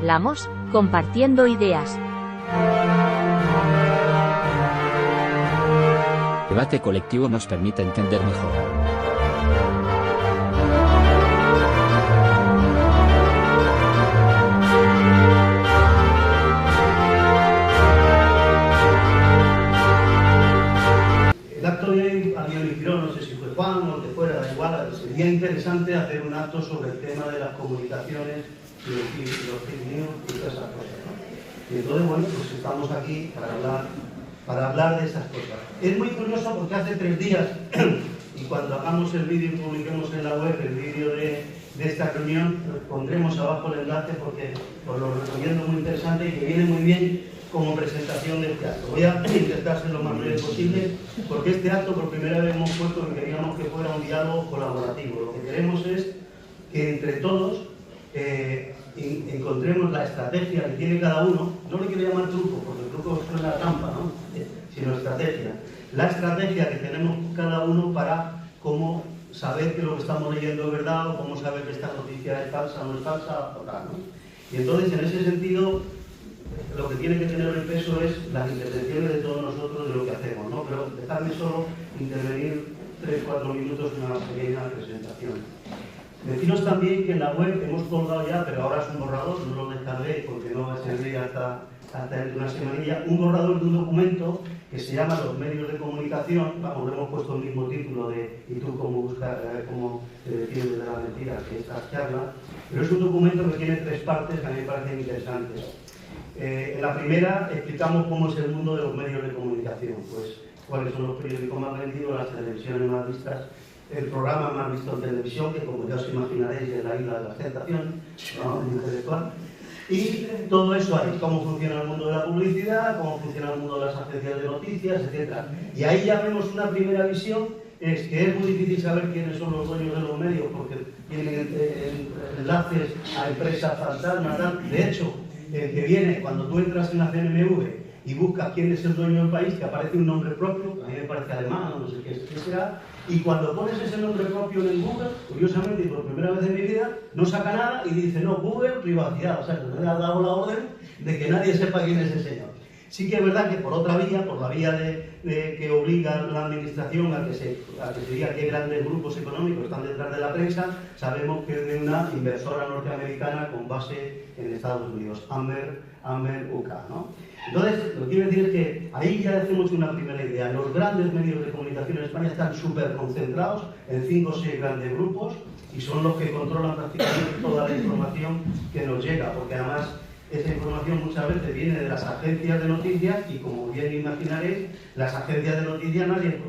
Charlamos, compartiendo ideas. El debate colectivo nos permite entender mejor. El acto de hoy a mí me inspiró, no sé si fue Juan o el que fuera, da igual, sería interesante hacer un acto sobre el tema de las comunicaciones y los fake news y todas esas cosas, ¿no? Y entonces, bueno, pues estamos aquí para hablar de esas cosas. Es muy curioso porque hace 3 días, y cuando hagamos el vídeo y publiquemos en la web el vídeo de esta reunión, pondremos abajo el enlace porque os lo recomiendo, muy interesante y que viene muy bien como presentación de este acto. Voy a intentar ser lo más breve posible porque este acto por primera vez hemos puesto que queríamos que fuera un diálogo colaborativo. Lo que queremos es que entre todos encontremos la estrategia que tiene cada uno. No le quiero llamar truco porque el truco suena a trampa, ¿no? Sino estrategia. La estrategia que tenemos cada uno para cómo saber que lo que estamos leyendo es verdad o cómo saber que esta noticia es falsa o no es falsa o tal, ¿no? Y entonces en ese sentido lo que tiene que tener el peso es las intervenciones de todos nosotros de lo que hacemos, ¿no? Pero dejarme solo intervenir 3-4 minutos en una pequeña presentación. Deciros también que en la web hemos colgado ya, pero ahora es un borrador, no lo descargué porque no va a servir hasta dentro de una semanilla, un borrador de un documento que se llama Los medios de comunicación. Vamos, le hemos puesto el mismo título de ¿y tú cómo buscas, cómo te defiendes de la mentira?, que estas charlas, pero es un documento que tiene 3 partes que a mí me parecen interesantes. En la primera explicamos cómo es el mundo de los medios de comunicación, pues cuáles son los periódicos más vendidos, las televisiones más vistas, el programa más visto en televisión, que como ya os imaginaréis es la Isla de las Tentaciones, ¿no? Intelectual. Y todo eso ahí, cómo funciona el mundo de la publicidad, cómo funciona el mundo de las agencias de noticias, etc. Y ahí ya vemos una primera visión, es que es muy difícil saber quiénes son los dueños de los medios, porque tienen enlaces a empresas fantasmas, tal. De hecho, el que viene, cuando tú entras en la CNMV y buscas quién es el dueño del país, que aparece un nombre propio, a mí me parece alemán, no sé qué será, y cuando pones ese nombre propio en Google, curiosamente y por primera vez en mi vida, no saca nada y dice, no, Google, privacidad, o sea, que me ha dado la orden de que nadie sepa quién es ese señor. Sí que es verdad que por otra vía, por la vía que obliga a la administración a que se diga qué grandes grupos económicos están detrás de la prensa, sabemos que es de una inversora norteamericana con base en Estados Unidos, Amber UK, ¿no? Entonces, lo que quiero decir es que ahí ya hacemos una primera idea. Los grandes medios de comunicación en España están súper concentrados en 5 o 6 grandes grupos y son los que controlan prácticamente toda la información que nos llega, porque además esa información muchas veces viene de las agencias de noticias y, como bien imaginaréis, las agencias de noticias, nadie,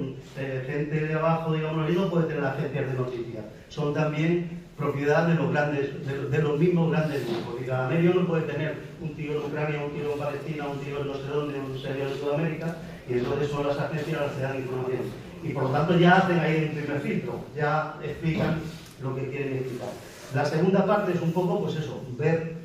gente de abajo, digamos, no puede tener agencias de noticias. Son también propiedad de los grandes, de los mismos grandes grupos. Y cada medio no puede tener un tío en Ucrania, un tío en Palestina, un tío en no sé dónde, un serio en Sudamérica, y entonces son las agencias las que dan información. Y por lo tanto ya hacen ahí el primer filtro, ya explican lo que quieren explicar. La segunda parte es un poco, pues eso, ver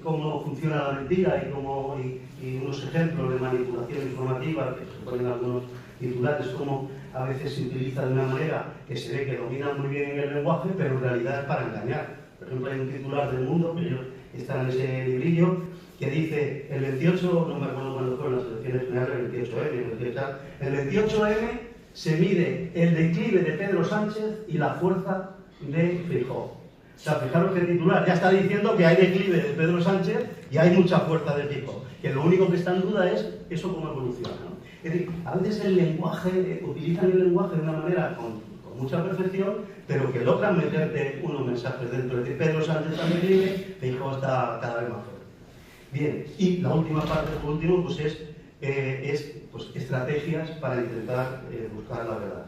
cómo funciona la mentira y unos ejemplos de manipulación informativa, que se ponen algunos titulares, cómo a veces se utiliza de una manera que se ve que domina muy bien el lenguaje, pero en realidad es para engañar. Por ejemplo, hay un titular del Mundo, que está en ese librillo, que dice, el 28, no me acuerdo cuándo fueron las elecciones generales, el 28M, el 28M se mide el declive de Pedro Sánchez y la fuerza de Feijóo. O sea, fijaros que el titular ya está diciendo que hay declive de Pedro Sánchez y hay mucha fuerza de Feijóo, que lo único que está en duda es eso cómo evoluciona, ¿no? Es decir, a veces el lenguaje, utilizan el lenguaje de una manera con mucha perfección, pero que logran meterte unos mensajes dentro. Es decir, Pedro Sánchez está en declive, Feijóo está cada vez más fuerte. Bien, y la última parte, por último, pues es estrategias para intentar buscar la verdad.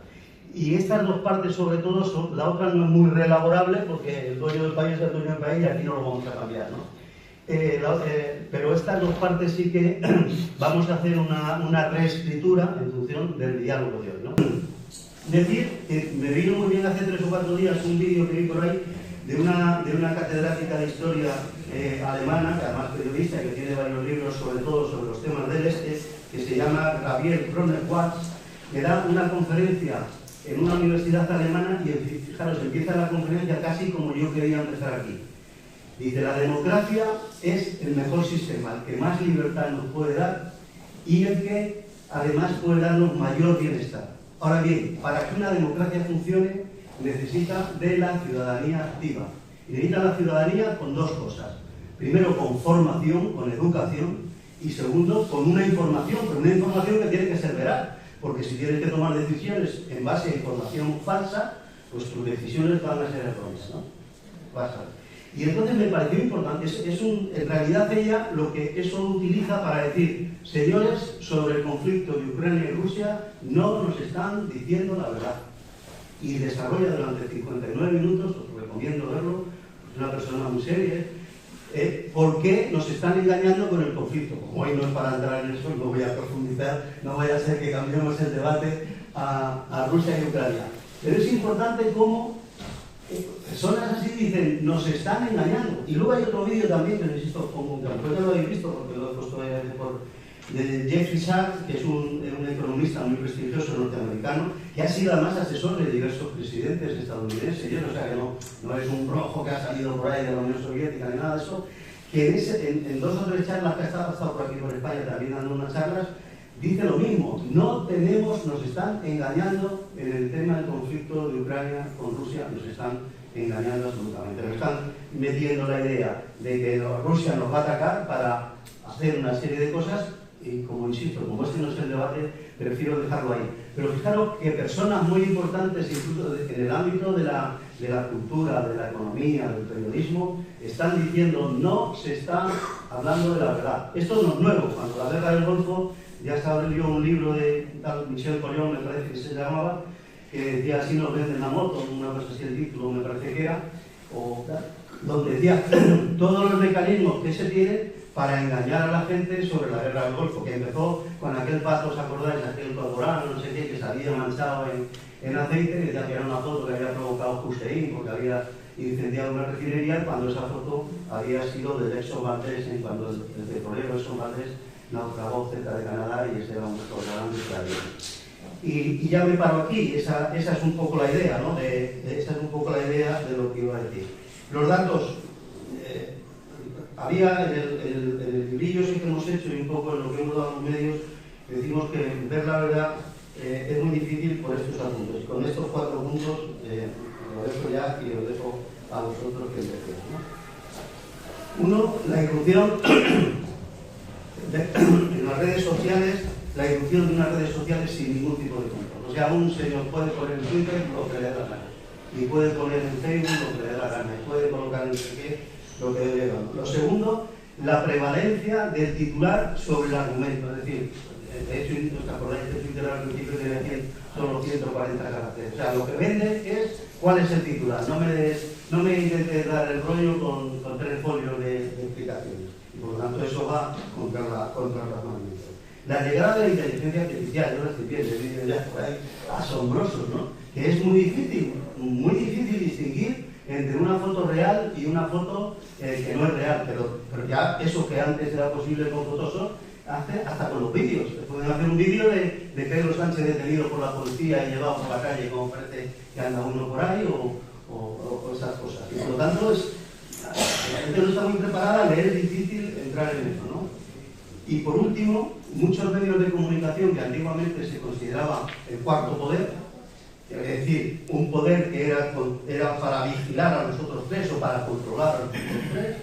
Y estas 2 partes, sobre todo, la otra no es muy reelaborable porque el dueño del país es el dueño del país y aquí no lo vamos a cambiar, ¿no? Pero estas 2 partes sí que vamos a hacer una reescritura en función del diálogo de hoy, ¿no? Decir que me vino muy bien hace 3 o 4 días un vídeo que vi por ahí de una catedrática de historia alemana, que además periodista, que tiene varios libros, sobre todo sobre los temas del este, que se llama Gabriel Kroner-Watz, que da una conferencia en una universidad alemana y fijaros, empieza la conferencia casi como yo quería empezar aquí. Dice, la democracia es el mejor sistema, el que más libertad nos puede dar y el que además puede darnos mayor bienestar. Ahora bien, para que una democracia funcione, necesita de la ciudadanía activa. Y necesita la ciudadanía con dos cosas. Primero, con formación, con educación, y segundo, con una información, pero una información que tiene que ser veraz, porque si tienes que tomar decisiones en base a información falsa, pues tus decisiones van a ser erróneas, ¿no? Y entonces me pareció importante, en realidad ella lo que eso utiliza para decir, señores, sobre el conflicto de Ucrania y Rusia no nos están diciendo la verdad. Y desarrolla durante 59 minutos, os recomiendo verlo, es una persona muy seria, por qué nos están engañando con el conflicto. Como hoy no es para entrar en eso, no voy a profundizar, no vaya a ser que cambiemos el debate a Rusia y Ucrania. Pero es importante cómo personas así dicen, nos están engañando. Y luego hay otro vídeo también, que insisto, como que después ya lo habéis visto, porque lo he puesto de Jeffrey Sachs, que es un economista muy prestigioso norteamericano, que ha sido además asesor de diversos presidentes estadounidenses, o sea que no es un rojo que ha salido por ahí de la Unión Soviética ni nada de eso, que en dos o tres charlas que ha estado por aquí por España también dando unas charlas, dice lo mismo, nos están engañando en el tema del conflicto de Ucrania con Rusia, nos están engañando absolutamente. Nos están metiendo la idea de que Rusia nos va a atacar para hacer una serie de cosas y, como insisto, como este no es el debate, prefiero dejarlo ahí. Pero fijaros que personas muy importantes, incluso en el ámbito de la cultura, de la economía, del periodismo, están diciendo no se está hablando de la verdad. Esto no es nuevo. Cuando la guerra del Golfo, ya salió un libro de tal Michel Collón, me parece que se llamaba, que decía así nos venden la moto, una cosa así el título me parece que era, donde decía todos los mecanismos que se tienen para engañar a la gente sobre la guerra del Golfo, que empezó con aquel pato, ¿os acordáis? Aquel corporano, no sé qué, que se había manchado en aceite, que decía que era una foto que había provocado Hussein porque había incendiado una refinería, cuando esa foto había sido del Exxon Valdez, cuando el petrolero Exxon Valdez naufragó cerca de Canadá y ese era un restaurante israelí. Y ya me paro aquí, esa es un poco la idea, ¿no? Esa es un poco la idea de lo que iba a decir. Los datos, había en el librillo sí que hemos hecho y un poco en lo que hemos dado a los medios, decimos que ver la verdad es muy difícil por estos asuntos. Y con estos 4 puntos lo dejo ya y lo dejo a vosotros que empecéis, ¿no? Uno, la irrupción en las redes sociales, la irrupción de unas redes sociales sin ningún tipo de control. O sea, un señor puede poner en Twitter lo que le da la gana, y puede poner en Facebook lo que le da la gana, y puede colocar en no sé qué lo que le da la gana. Lo segundo, la prevalencia del titular sobre el argumento. Es decir, de hecho, ¿os acordáis que Twitter al principio tenía solo 140 caracteres? O sea, lo que vende es cuál es el titular. No me intentes dar el rollo con 3 folios de explicaciones. Y por lo tanto eso va contra el razonamiento. La llegada de la inteligencia artificial, yo lo estoy viendo, vídeos ya por ahí asombrosos, ¿no? Que es muy difícil distinguir entre una foto real y una foto que no es real, pero ya eso que antes era posible con Photoshop, hace hasta con los vídeos. Pueden hacer un vídeo de Pedro Sánchez detenido por la policía y llevado por la calle como parece que anda uno por ahí o esas cosas. Y por lo tanto, la gente no está muy preparada, le es difícil entrar en eso, ¿no? Y por último, muchos medios de comunicación que antiguamente se consideraba el cuarto poder, es decir, un poder que era para vigilar a los otros 3 o para controlar a los otros 3,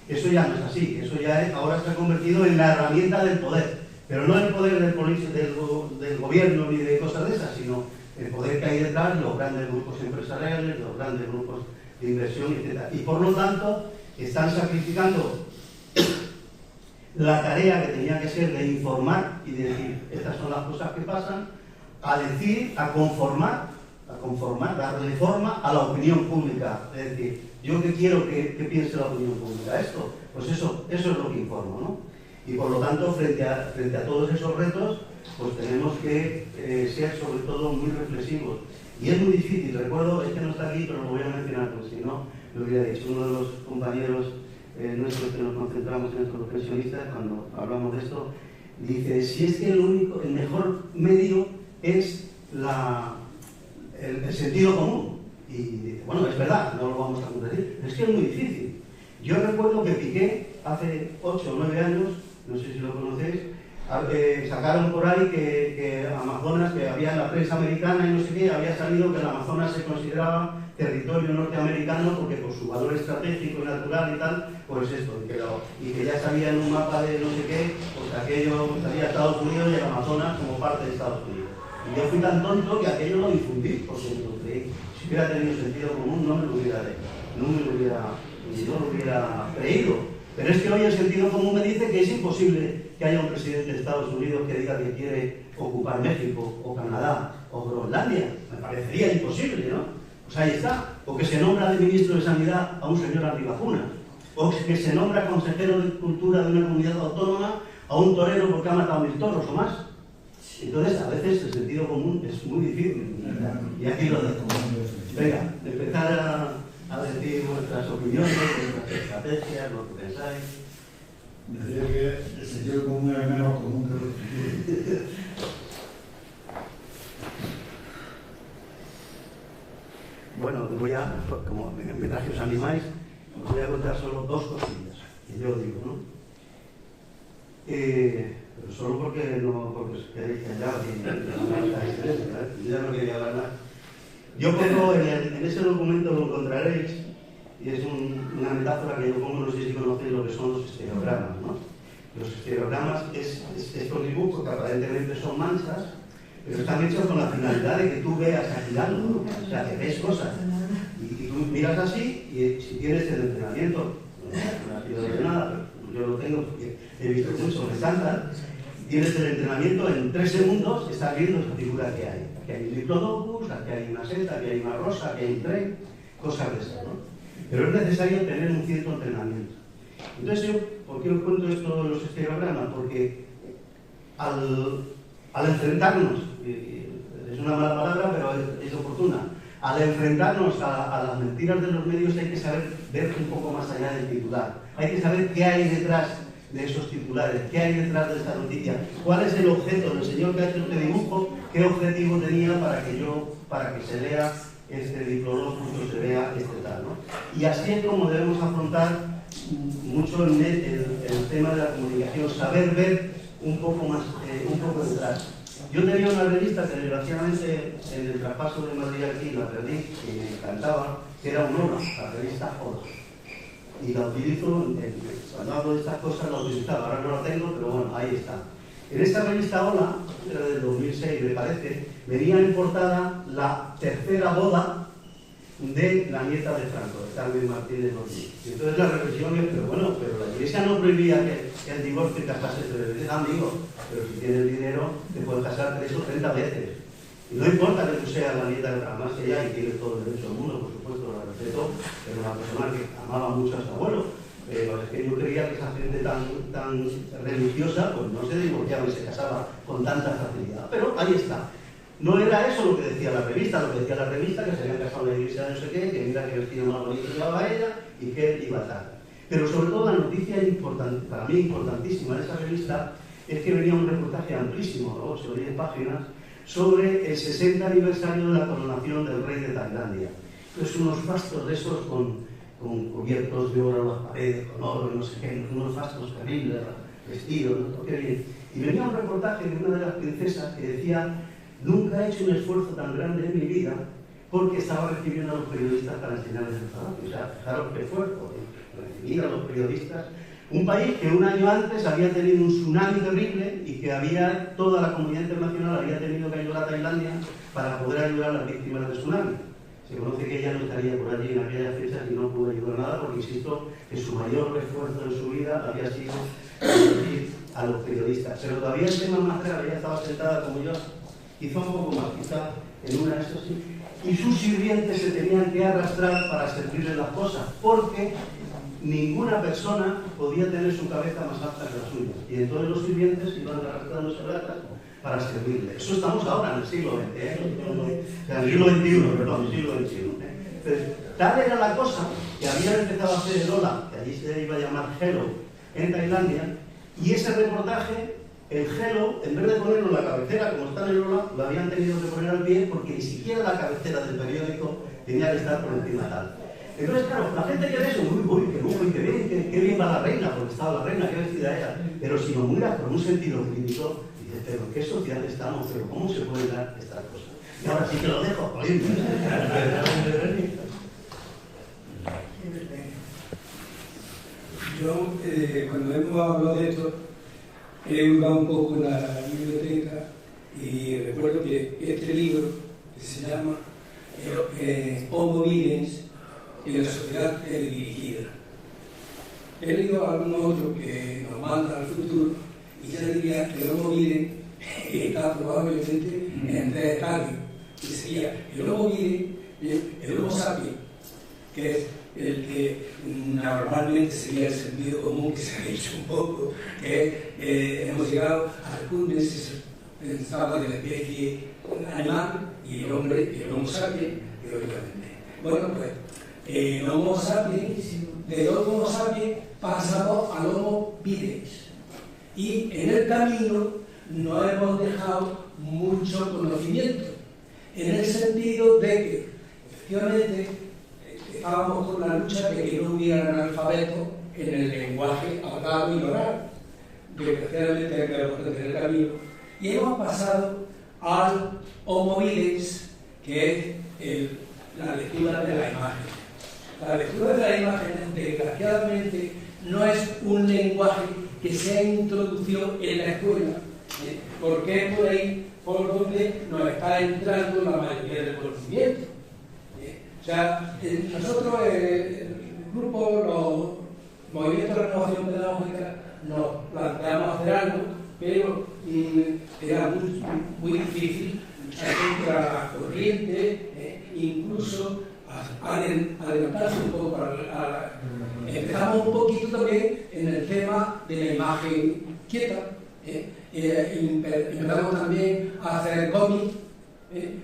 eso ya no es así, eso ya ahora se ha convertido en la herramienta del poder, pero no el poder del gobierno ni de cosas de esas, sino el poder que hay detrás de los grandes grupos empresariales, de los grandes grupos de inversión, etc. Y por lo tanto, están sacrificando la tarea que tenía que ser de informar y de decir, estas son las cosas que pasan, a decir, a conformar, darle forma a la opinión pública. Es decir, yo que quiero que piense la opinión pública esto, pues eso es lo que informo, ¿no? Y por lo tanto, frente a todos esos retos, pues tenemos que ser sobre todo muy reflexivos. Y es muy difícil, recuerdo, es que no está aquí, pero lo voy a mencionar, porque si no, lo hubiera dicho uno de los compañeros nuestros que nos concentramos en estos pensionistas, cuando hablamos de esto, dice, si es que el mejor medio es el sentido común. Y dice, bueno, es verdad, no lo vamos a competir, pero es que es muy difícil. Yo recuerdo que Piqué, hace 8 o 9 años, no sé si lo conocéis, sacaron por ahí que Amazonas, que había en la prensa americana y no sé qué, había salido que el Amazonas se consideraba territorio norteamericano porque por su valor estratégico y natural y tal, pues esto, y que ya salía en un mapa de no sé qué, pues aquello salía Estados Unidos y el Amazonas como parte de Estados Unidos. Y yo fui tan tonto que aquello lo difundí, porque lo creí. Si hubiera tenido sentido común no me lo hubiera creído. Pero es que hoy el sentido común me dice que es imposible que haya un presidente de Estados Unidos que diga que quiere ocupar México, o Canadá, o Groenlandia. Me parecería imposible, ¿no? Pues ahí está. O que se nombra de ministro de Sanidad a un señor antivacunas. O que se nombra consejero de Cultura de una comunidad autónoma a un torero porque ha matado 1000 toros o más. Entonces, a veces el sentido común es muy difícil. Y aquí lo dejo. Venga, empezar a decir vuestras opiniones, vuestras estrategias, lo que pensáis. Decía que el sentido común es menos común que lo que... Bueno, como mientras que os animáis, os voy a contar solo 2 cosillas, que yo digo, ¿no? Pero solo porque queréis callar y ya no quería hablar nada. Yo pongo en ese documento, lo encontraréis, y es una metáfora que yo pongo, no sé si conocéis lo que son los estereogramas, ¿no? Los estereogramas es estos dibujos que aparentemente son manchas, pero están hechos con la finalidad de que tú veas aquí algo, ¿no? O sea, que ves cosas. Y tú miras así, y si tienes el entrenamiento, no ha sido de nada, pero yo lo tengo porque he visto mucho, me encantan, tienes el entrenamiento en 3 segundos, estás viendo esa figura que hay. Aquí hay un diplodocus, aquí hay una seta, aquí hay una rosa, aquí hay un tren, cosas de esas, ¿no? Pero es necesario tener un cierto entrenamiento. Entonces yo, ¿por qué os cuento esto de los estereogramas? Porque al enfrentarnos, es una mala palabra, pero es oportuna, al enfrentarnos a las mentiras de los medios hay que saber ver un poco más allá del titular. Hay que saber qué hay detrás de esos titulares, qué hay detrás de esta noticia, cuál es el objeto del señor que ha hecho este dibujo, qué objetivo tenía para que se lea este diplodocus o se vea este tal, ¿no? Y así es como debemos afrontar mucho el tema de la comunicación, saber ver un poco más, un poco detrás. Yo tenía una revista que desgraciadamente en el traspaso de Madrid aquí la perdí, que me encantaba, que era un Hola, la revista Hola. Y la utilizo, cuando hablo de estas cosas la utilizaba, ahora no la tengo, pero bueno, ahí está. En esta revista Hola, era del 2006 me parece, venía en portada la 3ª boda de la nieta de Franco, de Carmen Martínez Ortiz. Y entonces la reflexión es, pero bueno, pero la Iglesia no prohibía que el divorcio y casarse 3 veces, amigo, pero si tienes dinero te puedes casar 3 o 30 veces. Y no importa que tú seas la nieta de Franco, más que ella, y tienes todo el derecho del mundo, por supuesto, la respeto, pero una persona que amaba mucho a su abuelo. Pero es que yo creía que esa gente tan religiosa, pues no se divorciaba y se casaba con tanta facilidad. Pero ahí está. No era eso lo que decía la revista, lo que decía la revista, que se habían casado en la iglesia de no sé qué, que mira que vestido más bonito llevaba ella y que iba tal. Pero sobre todo la noticia importante, para mí importantísima de esa revista, es que venía un reportaje amplísimo, 8 o 10 páginas, sobre el 60 aniversario de la coronación del rey de Tailandia. Entonces unos fastos de esos con cubiertos de oro las paredes, con oro y no sé qué, unos fastos terribles, vestidos, ¿no? Qué bien. Y venía un reportaje de una de las princesas que decía: nunca he hecho un esfuerzo tan grande en mi vida porque estaba recibiendo a los periodistas para enseñarles el trabajo. O sea, fijaros qué esfuerzo, recibir a los periodistas. Un país que un año antes había tenido un tsunami terrible y que toda la comunidad internacional había tenido que ayudar a Tailandia para poder ayudar a las víctimas del tsunami. Se conoce que ella no estaría por allí en aquellas fechas y no pudo ayudar nada porque, insisto, que su mayor esfuerzo en su vida había sido recibir a los periodistas. Pero todavía el tema más grave, ella estaba sentada como yo, quizá un poco más, quizá en una de esas sí, y sus sirvientes se tenían que arrastrar para servirle las cosas, porque ninguna persona podía tener su cabeza más alta que la suya. Y entonces los sirvientes iban arrastrándose para servirle. Eso estamos ahora, en el siglo XX, en el siglo XXI, perdón, siglo XXI. Entonces, tal era la cosa que habían empezado a hacer el Hola, que allí se iba a llamar Hello, en Tailandia, y ese reportaje, el Hello, en vez de ponerlo en la cabecera, como está en el Hola, lo habían tenido que poner al pie porque ni siquiera la cabecera del periódico tenía que estar por encima tal. Entonces, claro, la gente que ve eso, qué bien va la reina, porque estaba la reina, qué vestida era. Pero si lo miras con un sentido clínico, dices, pero ¿en qué sociedad estamos? ¿Pero cómo se pueden dar estas cosas? Y ahora sí que lo dejo, joder. Yo, cuando hemos hablado de esto, he buscado un poco en la biblioteca y recuerdo que este libro, que se llama Homo Videns en la sociedad dirigida. He leído algunos otros que nos mandan al futuro y ya diría que el Homo Videns está probablemente en 3 estadios, que sería el Homo Videns, el Homo sapiens, que es el que normalmente sería el sentido común que se ha hecho un poco, que hemos llegado al cumbre, se pensaba de la especie animal y el hombre, y el Homo sapiens, teóricamente. Bueno, pues el Homo sapiens, del Homo sapiens pasamos al Homo videns. Y en el camino no hemos dejado mucho conocimiento, en el sentido de que, efectivamente, estábamos con la lucha de que no hubiera analfabeto en el lenguaje hablado y oral. Desgraciadamente hay que recorrer el camino. Y hemos pasado al Homo videns, que es la lectura de la imagen. La lectura de la imagen, desgraciadamente, no es un lenguaje que se ha introducido en la escuela, porque es por ahí por donde nos está entrando la mayoría del conocimiento. O sea, nosotros, el grupo, los movimientos de renovación pedagógica, nos planteamos hacer algo, pero era muy difícil luchar contra la corriente, incluso adelantarse un poco empezamos un poquito también en el tema de la imagen quieta, empezamos también a hacer cómics,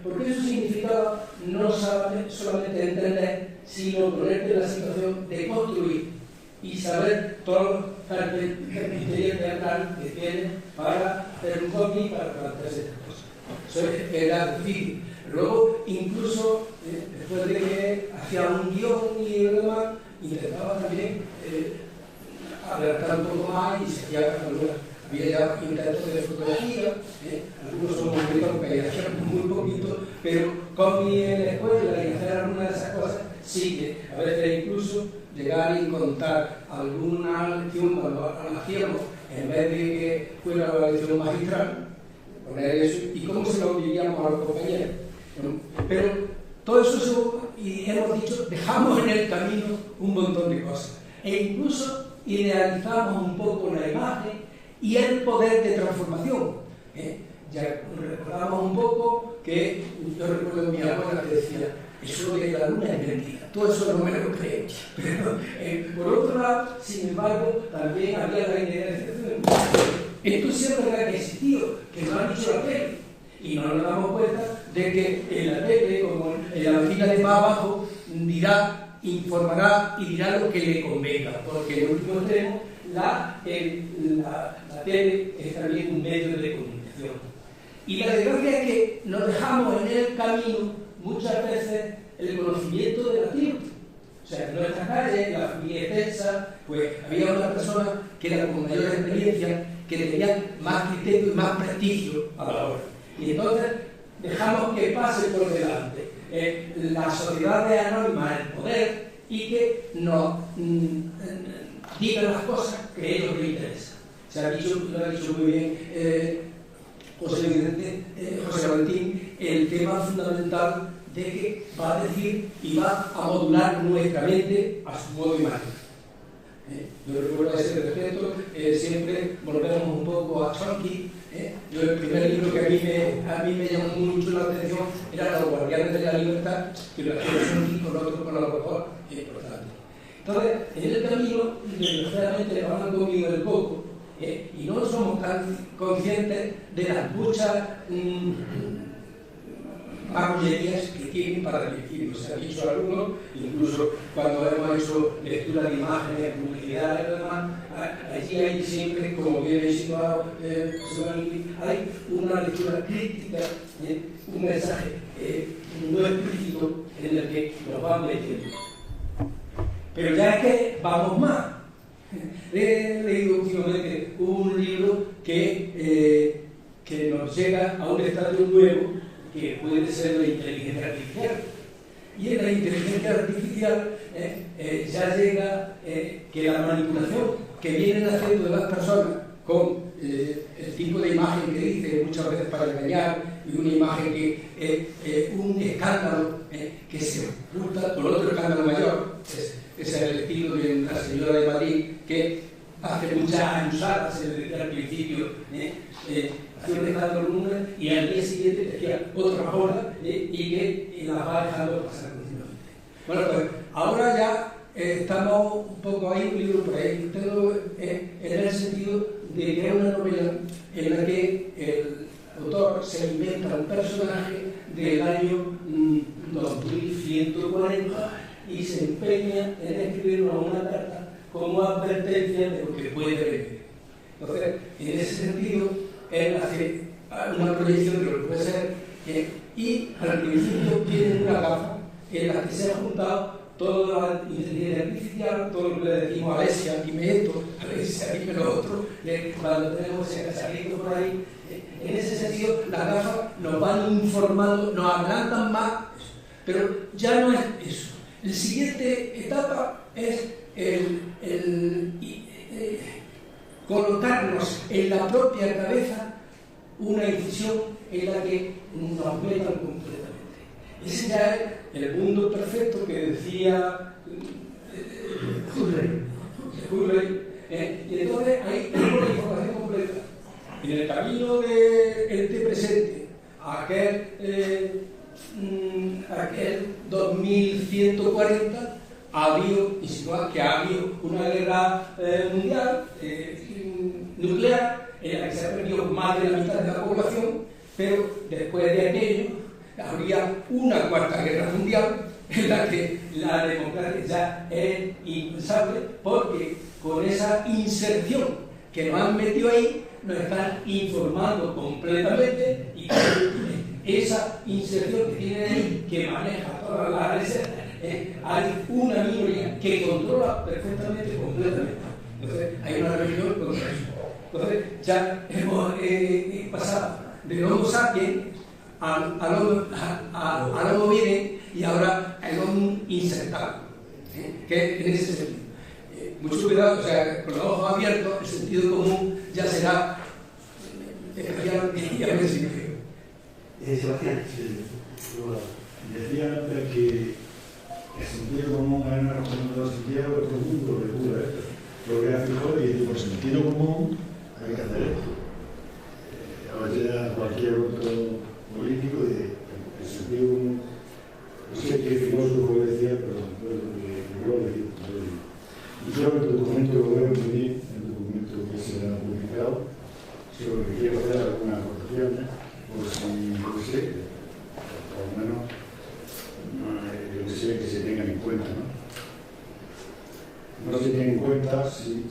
porque eso significaba no solamente entender, sino ponerte en la situación de construir y saber todos los características teatrales que tienes para hacer un cómic, para plantearse estas cosas. Eso era difícil. Luego, incluso, después de que hacía un guión y lo demás, intentaba también adelantar un poco más y se hacía había ya intentos de fotografía, algunos son muy bonitos, muy poquito, pero con mi en la escuela y hacer alguna de esas cosas, sí que a veces incluso llegar y contar alguna lección cuando la hacíamos, en vez de que fuera la lección magistral, poner eso y cómo se lo vivíamos a los compañeros. Pero todo eso, y hemos dicho, dejamos en el camino un montón de cosas. E incluso idealizamos un poco la imagen y el poder de transformación. Ya recordamos un poco que yo recuerdo a mi abuela que decía, eso de la luna es mentira, todo eso no me lo creo. Pero por otro lado, sin embargo, también había la idea de esto sí es verdad que existió, que lo ha dicho la tele, y no nos damos cuenta de que en la tele, como en la vecina de más abajo, dirá, informará y dirá lo que le convenga, porque en último extremo la tele es también un medio de comunicación. Y la desgracia es que nos dejamos en el camino muchas veces el conocimiento de la tierra. O sea, en nuestra calle, la familia extensa, pues había una persona que era con mayor experiencia, que tenía más criterio y más prestigio a la hora. Y entonces dejamos que pase por delante la sociedad de anónima, el poder, y que nos digan las cosas que a ellos les interesan. Se ha dicho, lo ha dicho muy bien José Valentín, el tema fundamental de que va a decir y va a modular nuestra mente a su modo imagen. Yo recuerdo a ese respecto, siempre volvemos un poco a Chomsky. Yo el primer libro que a mí me llamó mucho la atención era Los Guardianes de la Libertad, que lo hacía Chomsky con otro colaborador importante. Entonces, en el camino, desgraciadamente, van conmigo el poco, y no somos tan conscientes de las muchas marrullerías que tienen para dirigirnos. Se ha dicho algunos, incluso cuando hemos hecho lectura de imágenes, publicidad y demás, allí hay siempre, como bien he situado, hay una lectura crítica, un mensaje no explícito en el que nos van metiendo. Pero ya es que vamos más. He leído últimamente un libro que nos llega a un estadio nuevo que puede ser la inteligencia artificial. Y en la inteligencia artificial ya llega que la manipulación que vienen haciendo de las personas con el tipo de imagen que dice muchas veces para engañar, y una imagen que un escándalo que se oculta por otro escándalo mayor. Ese es el estilo de la señora de Madrid que hace muchas años se le decía al principio hacía un escándalo número y al día siguiente decía otra hora y que la va dejando pasar continuamente. Bueno, pues ahora ya estamos un poco ahí, un libro por ahí, todo en el sentido de que es una novela en la que el autor se inventa un personaje del año 2140 y se empeña en escribirnos una carta como advertencia de lo que puede venir. Entonces, en ese sentido, él hace una proyección de lo que puede ser y al principio tiene una gafa en la que se ha juntado toda la inteligencia artificial, todo lo que le decimos a Alesia, aquí me esto, Alesia, aquí me lo otro, cuando tenemos ese casarito por ahí. En ese sentido, las gafas nos van informando, nos adelantan más, pero ya no es eso. La siguiente etapa es colocarnos en la propia cabeza una incisión en la que nos metan completamente. Ese ya es el mundo perfecto que decía Huxley. Y entonces ahí tenemos la información completa. En el camino del té presente, aquel 2140, ha habido, insinuar que ha habido una guerra mundial nuclear en la que se ha perdido más de la mitad de la población, pero después de aquello habría una cuarta guerra mundial en la que la democracia ya es impensable, porque con esa inserción que nos han metido ahí nos están informando completamente, y esa inserción que tienen ahí, que maneja todas las reservas, hay una minoría que controla perfectamente, completamente. Entonces hay una rebelión contra eso. Entonces ya hemos pasado del Homo sapiens al Homo viene, y ahora el Homo insertado, que en ese sentido. Mucho cuidado, o sea, con los ojos abiertos, el sentido común ya será especial y a veces significativo. Sebastián, decía antes que el sentido común es una recomendación de Santiago, todo el mundo regula esto. Lo que hace Jorge es que por sentido común hay que hacer esto. Ahora llega cualquier otro político y el sentido común, no sé qué filósofo decía, pero yo lo digo. Y creo que el documento lo veo muy bien, el documento que se ha publicado, sobre que quiero hacer algunas aportaciones, por si yo sé, por lo menos yo deseo que se tengan en cuenta, ¿no? No se tiene en cuenta, si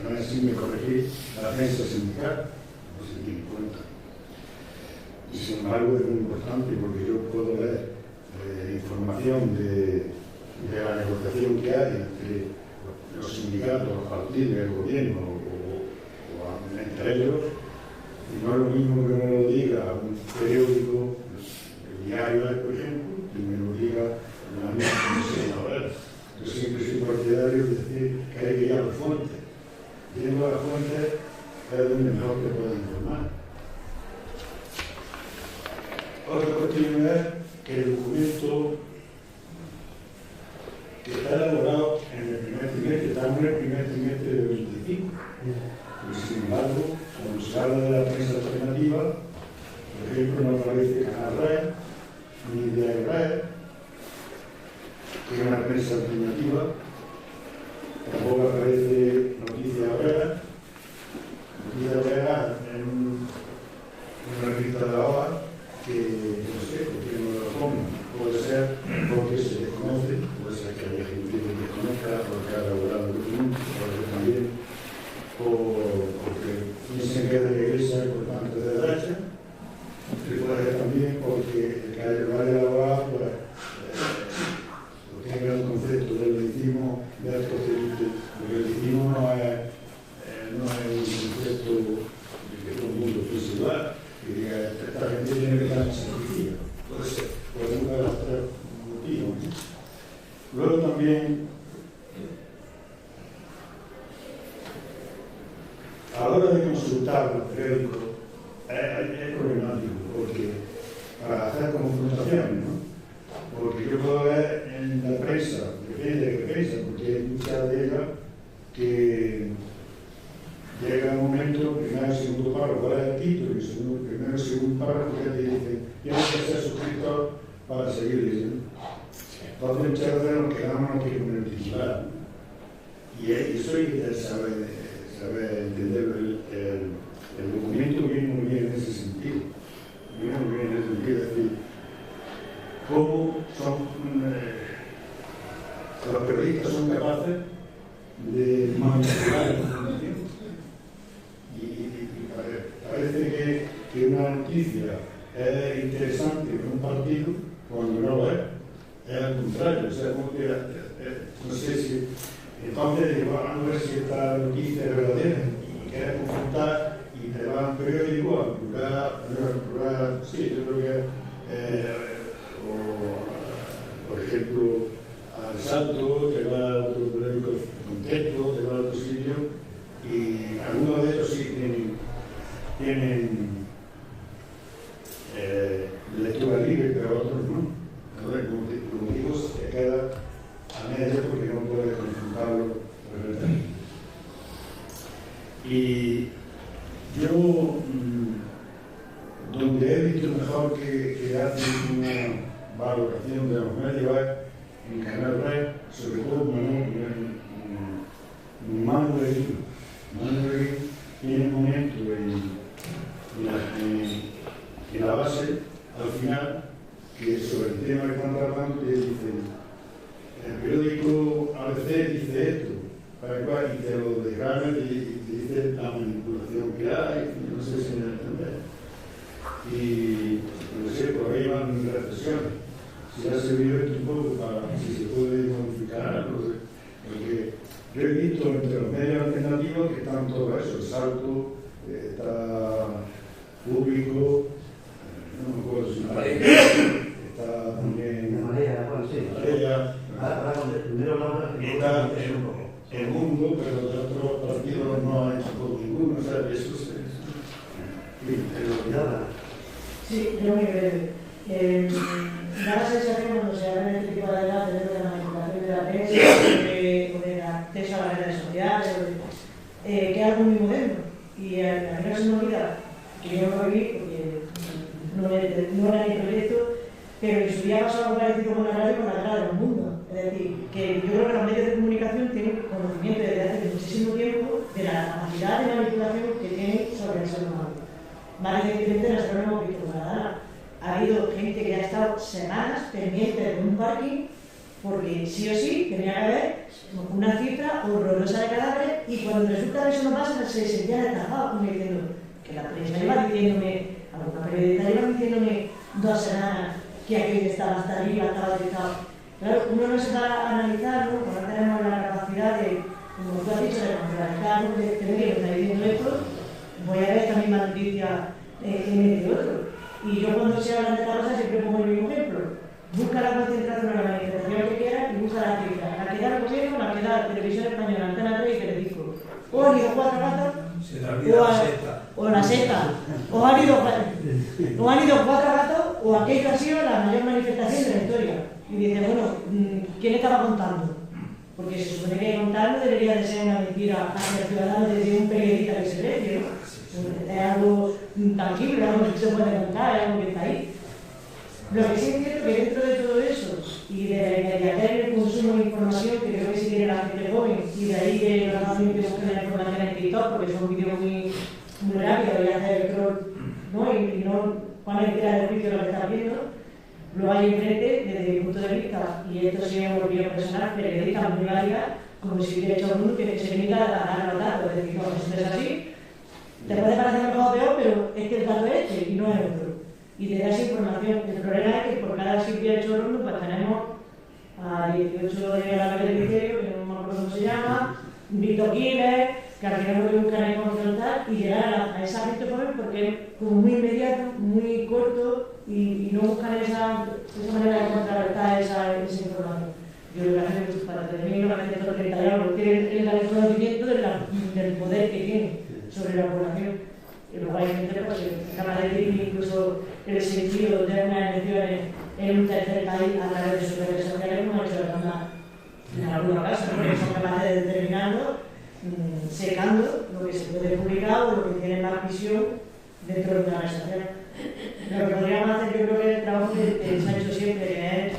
no es así, me corregí, la prensa sindical, no se tiene en cuenta. Y sin embargo es muy importante porque yo puedo ver información de la negociación que hay entre los sindicatos, los partidos, el gobierno o entre ellos, y no es lo mismo que me lo diga un periódico, el diario, por ejemplo, que me lo diga una misma senadora. Yo siempre soy partidario de decir que hay que ir a las fuentes. Yendo a las fuentes es donde mejor te pueden informar. Otra cuestión es que el documento que está elaborado en el primer trimestre, estamos en el primer trimestre de 25. Pero sin embargo, cuando se habla de la prensa alternativa, por ejemplo, no aparece Canal Red, ni Diario Red, que es una prensa alternativa, tampoco aparece Noticias Obrera. Noticias Obrera en una revista de la OA que no sé por qué no lo pongan. Puede ser porque se desconoce, puede ser que haya gente que desconozca, porque ha elaborado el documento, puede ser también, o porque piensen que es de la Iglesia por tanto de derecha, y puede ser también porque el que lo haya elaborado pues, tenga un concepto del laicismo ciudad y diga, esta gente tiene que estar en sacrificio. Entonces, pues uno de los tres motivos, ¿no? Luego también, a la hora de consultar los periódicos, es problemático, porque para hacer confrontaciones, ¿no? Porque yo puedo ver en la prensa, depende de qué prensa, porque hay muchas de ellas que llega un momento, primero y segundo párrafo, ¿cuál es el título? Y primero y segundo párrafo que te dice, tienes que ser suscriptor para seguir leyendo. Entonces muchas veces nos quedamos aquí con el titular. Y eso hay que saber entender el documento viene muy bien en ese sentido. Viene muy bien en ese sentido, es decir, cómo los periodistas son capaces de manipular la información. Y parece que una noticia es interesante para un partido cuando no lo es. Es al contrario, o sea, como que, no sé si, entonces vamos a ver si esta noticia es verdadera y quieres confrontar y te va a un periódico a procurar, sí, yo creo que, por ejemplo, al Salto, te va a otro periódico Contexto, te va a otro sitio, y algunos de ellos sí tienen lectura libre, pero otros no. Entonces, como digo, se queda a media porque no puede confrontarlo perfectamente. Y yo, donde he visto mejor que hacen una valoración de los medios es en Canal Red, sobre todo Manu Leguín tiene un momento en la base, al final, que sobre el tema que están tratando, que dice, el periódico ABC dice esto, y te lo desgrana y te dice la manipulación que hay, no sé si me entender. Y no sé, por ahí van reflexiones. Si ha servido esto un poco para si se puede modificar, no sé. Porque yo he visto entre los medios alternativos que están todo eso, el Salto, está Público, no me acuerdo si está también Marea, está el Mundo, pero de otros partidos no hay tampoco ninguno, o sea, eso es. Sí, yo muy breve. Da la sensación cuando se habla de este tipo de debates de la manipulación de la prensa o del acceso a las redes sociales, que es algo muy moderno. Y a mí no se me olvida que yo no lo viví porque no era mi proyecto, pero en su día pasó algo parecido con la radio con la cara del mundo. Es decir, que yo creo que los medios de comunicación tienen conocimiento desde hace muchísimo tiempo de la capacidad de manipulación que tienen sobre el ser humano. Más recientemente nosotros lo hemos visto con la Dana. Ha habido gente que ha estado semanas pendiente de un parking porque sí o sí tenía que haber una cifra horrorosa de cadáveres y cuando resulta que eso no pasa se sentían estafados como diciendo que la prensa iba diciéndome, alguna periodista iba diciéndome 2 semanas que aquello estaba hasta arriba, estaba detectado. Claro, uno no se va a analizar, ¿no? Porque no tenemos la capacidad de, como tú has dicho, de contrastar, de tener que está diciendo esto, voy a ver esta misma noticia en este otro. Y yo cuando se habla de esta cosa siempre pongo el mismo ejemplo. Busca la concentración o la manifestación que quieras y busca la cifra. La que da el gobierno, la que da Televisión Española, Antena 3 y Teledico. O han ido 4 gatos, o la seta. O han ido 4 gatos, o aquello ha sido la mayor manifestación de la historia. Y dice, bueno, ¿quién estaba contando? Porque se supone que contar no debería de ser una mentira hacia el ciudadano desde un periodista que se precie, ¿no? Es algo tangible, algo que se puede contar, es algo que está ahí. Lo que sí es cierto que dentro de todo eso y de la inmediatez en el consumo de información que creo que sí tiene la gente joven y de ahí que los niños que buscan la información en TikTok porque son vídeos muy rápidos y hacer el scroll, ¿no? Y no poner entera de juicio lo que estás viendo, lo hay enfrente desde mi punto de vista, y esto sí es una opinión personal, periodista muy válida, como si hubiera hecho un mundo que se limita a dar los datos, es decir, no, eso es así, te puede parecer mejor o peor, pero es que el dato es este y no es otro. Y te da esa información. El problema es que por cada sitio de chorro pues tenemos a 18 de la televisión, que no me acuerdo cómo se llama, Vito Quiles, que al final lo que buscan es confrontar y llegar a ese ámbito joven porque es como muy inmediato, muy corto y no buscan esa manera de contrarrestar esa información. Yo creo que la gente, para terminar, la gente de 30 años tiene el conocimiento del poder que tiene sobre la población. Y luego hay gente pues, que es capaz de decir incluso el sentido de unas elecciones en un tercer país a través de sus redes sociales, como ha hecho la banda en algunos casos, porque son capaces de determinarlo secando lo que se puede publicar o lo que tiene más visión dentro de una red social. Lo que podríamos hacer, yo creo que el trabajo que se ha hecho siempre, que es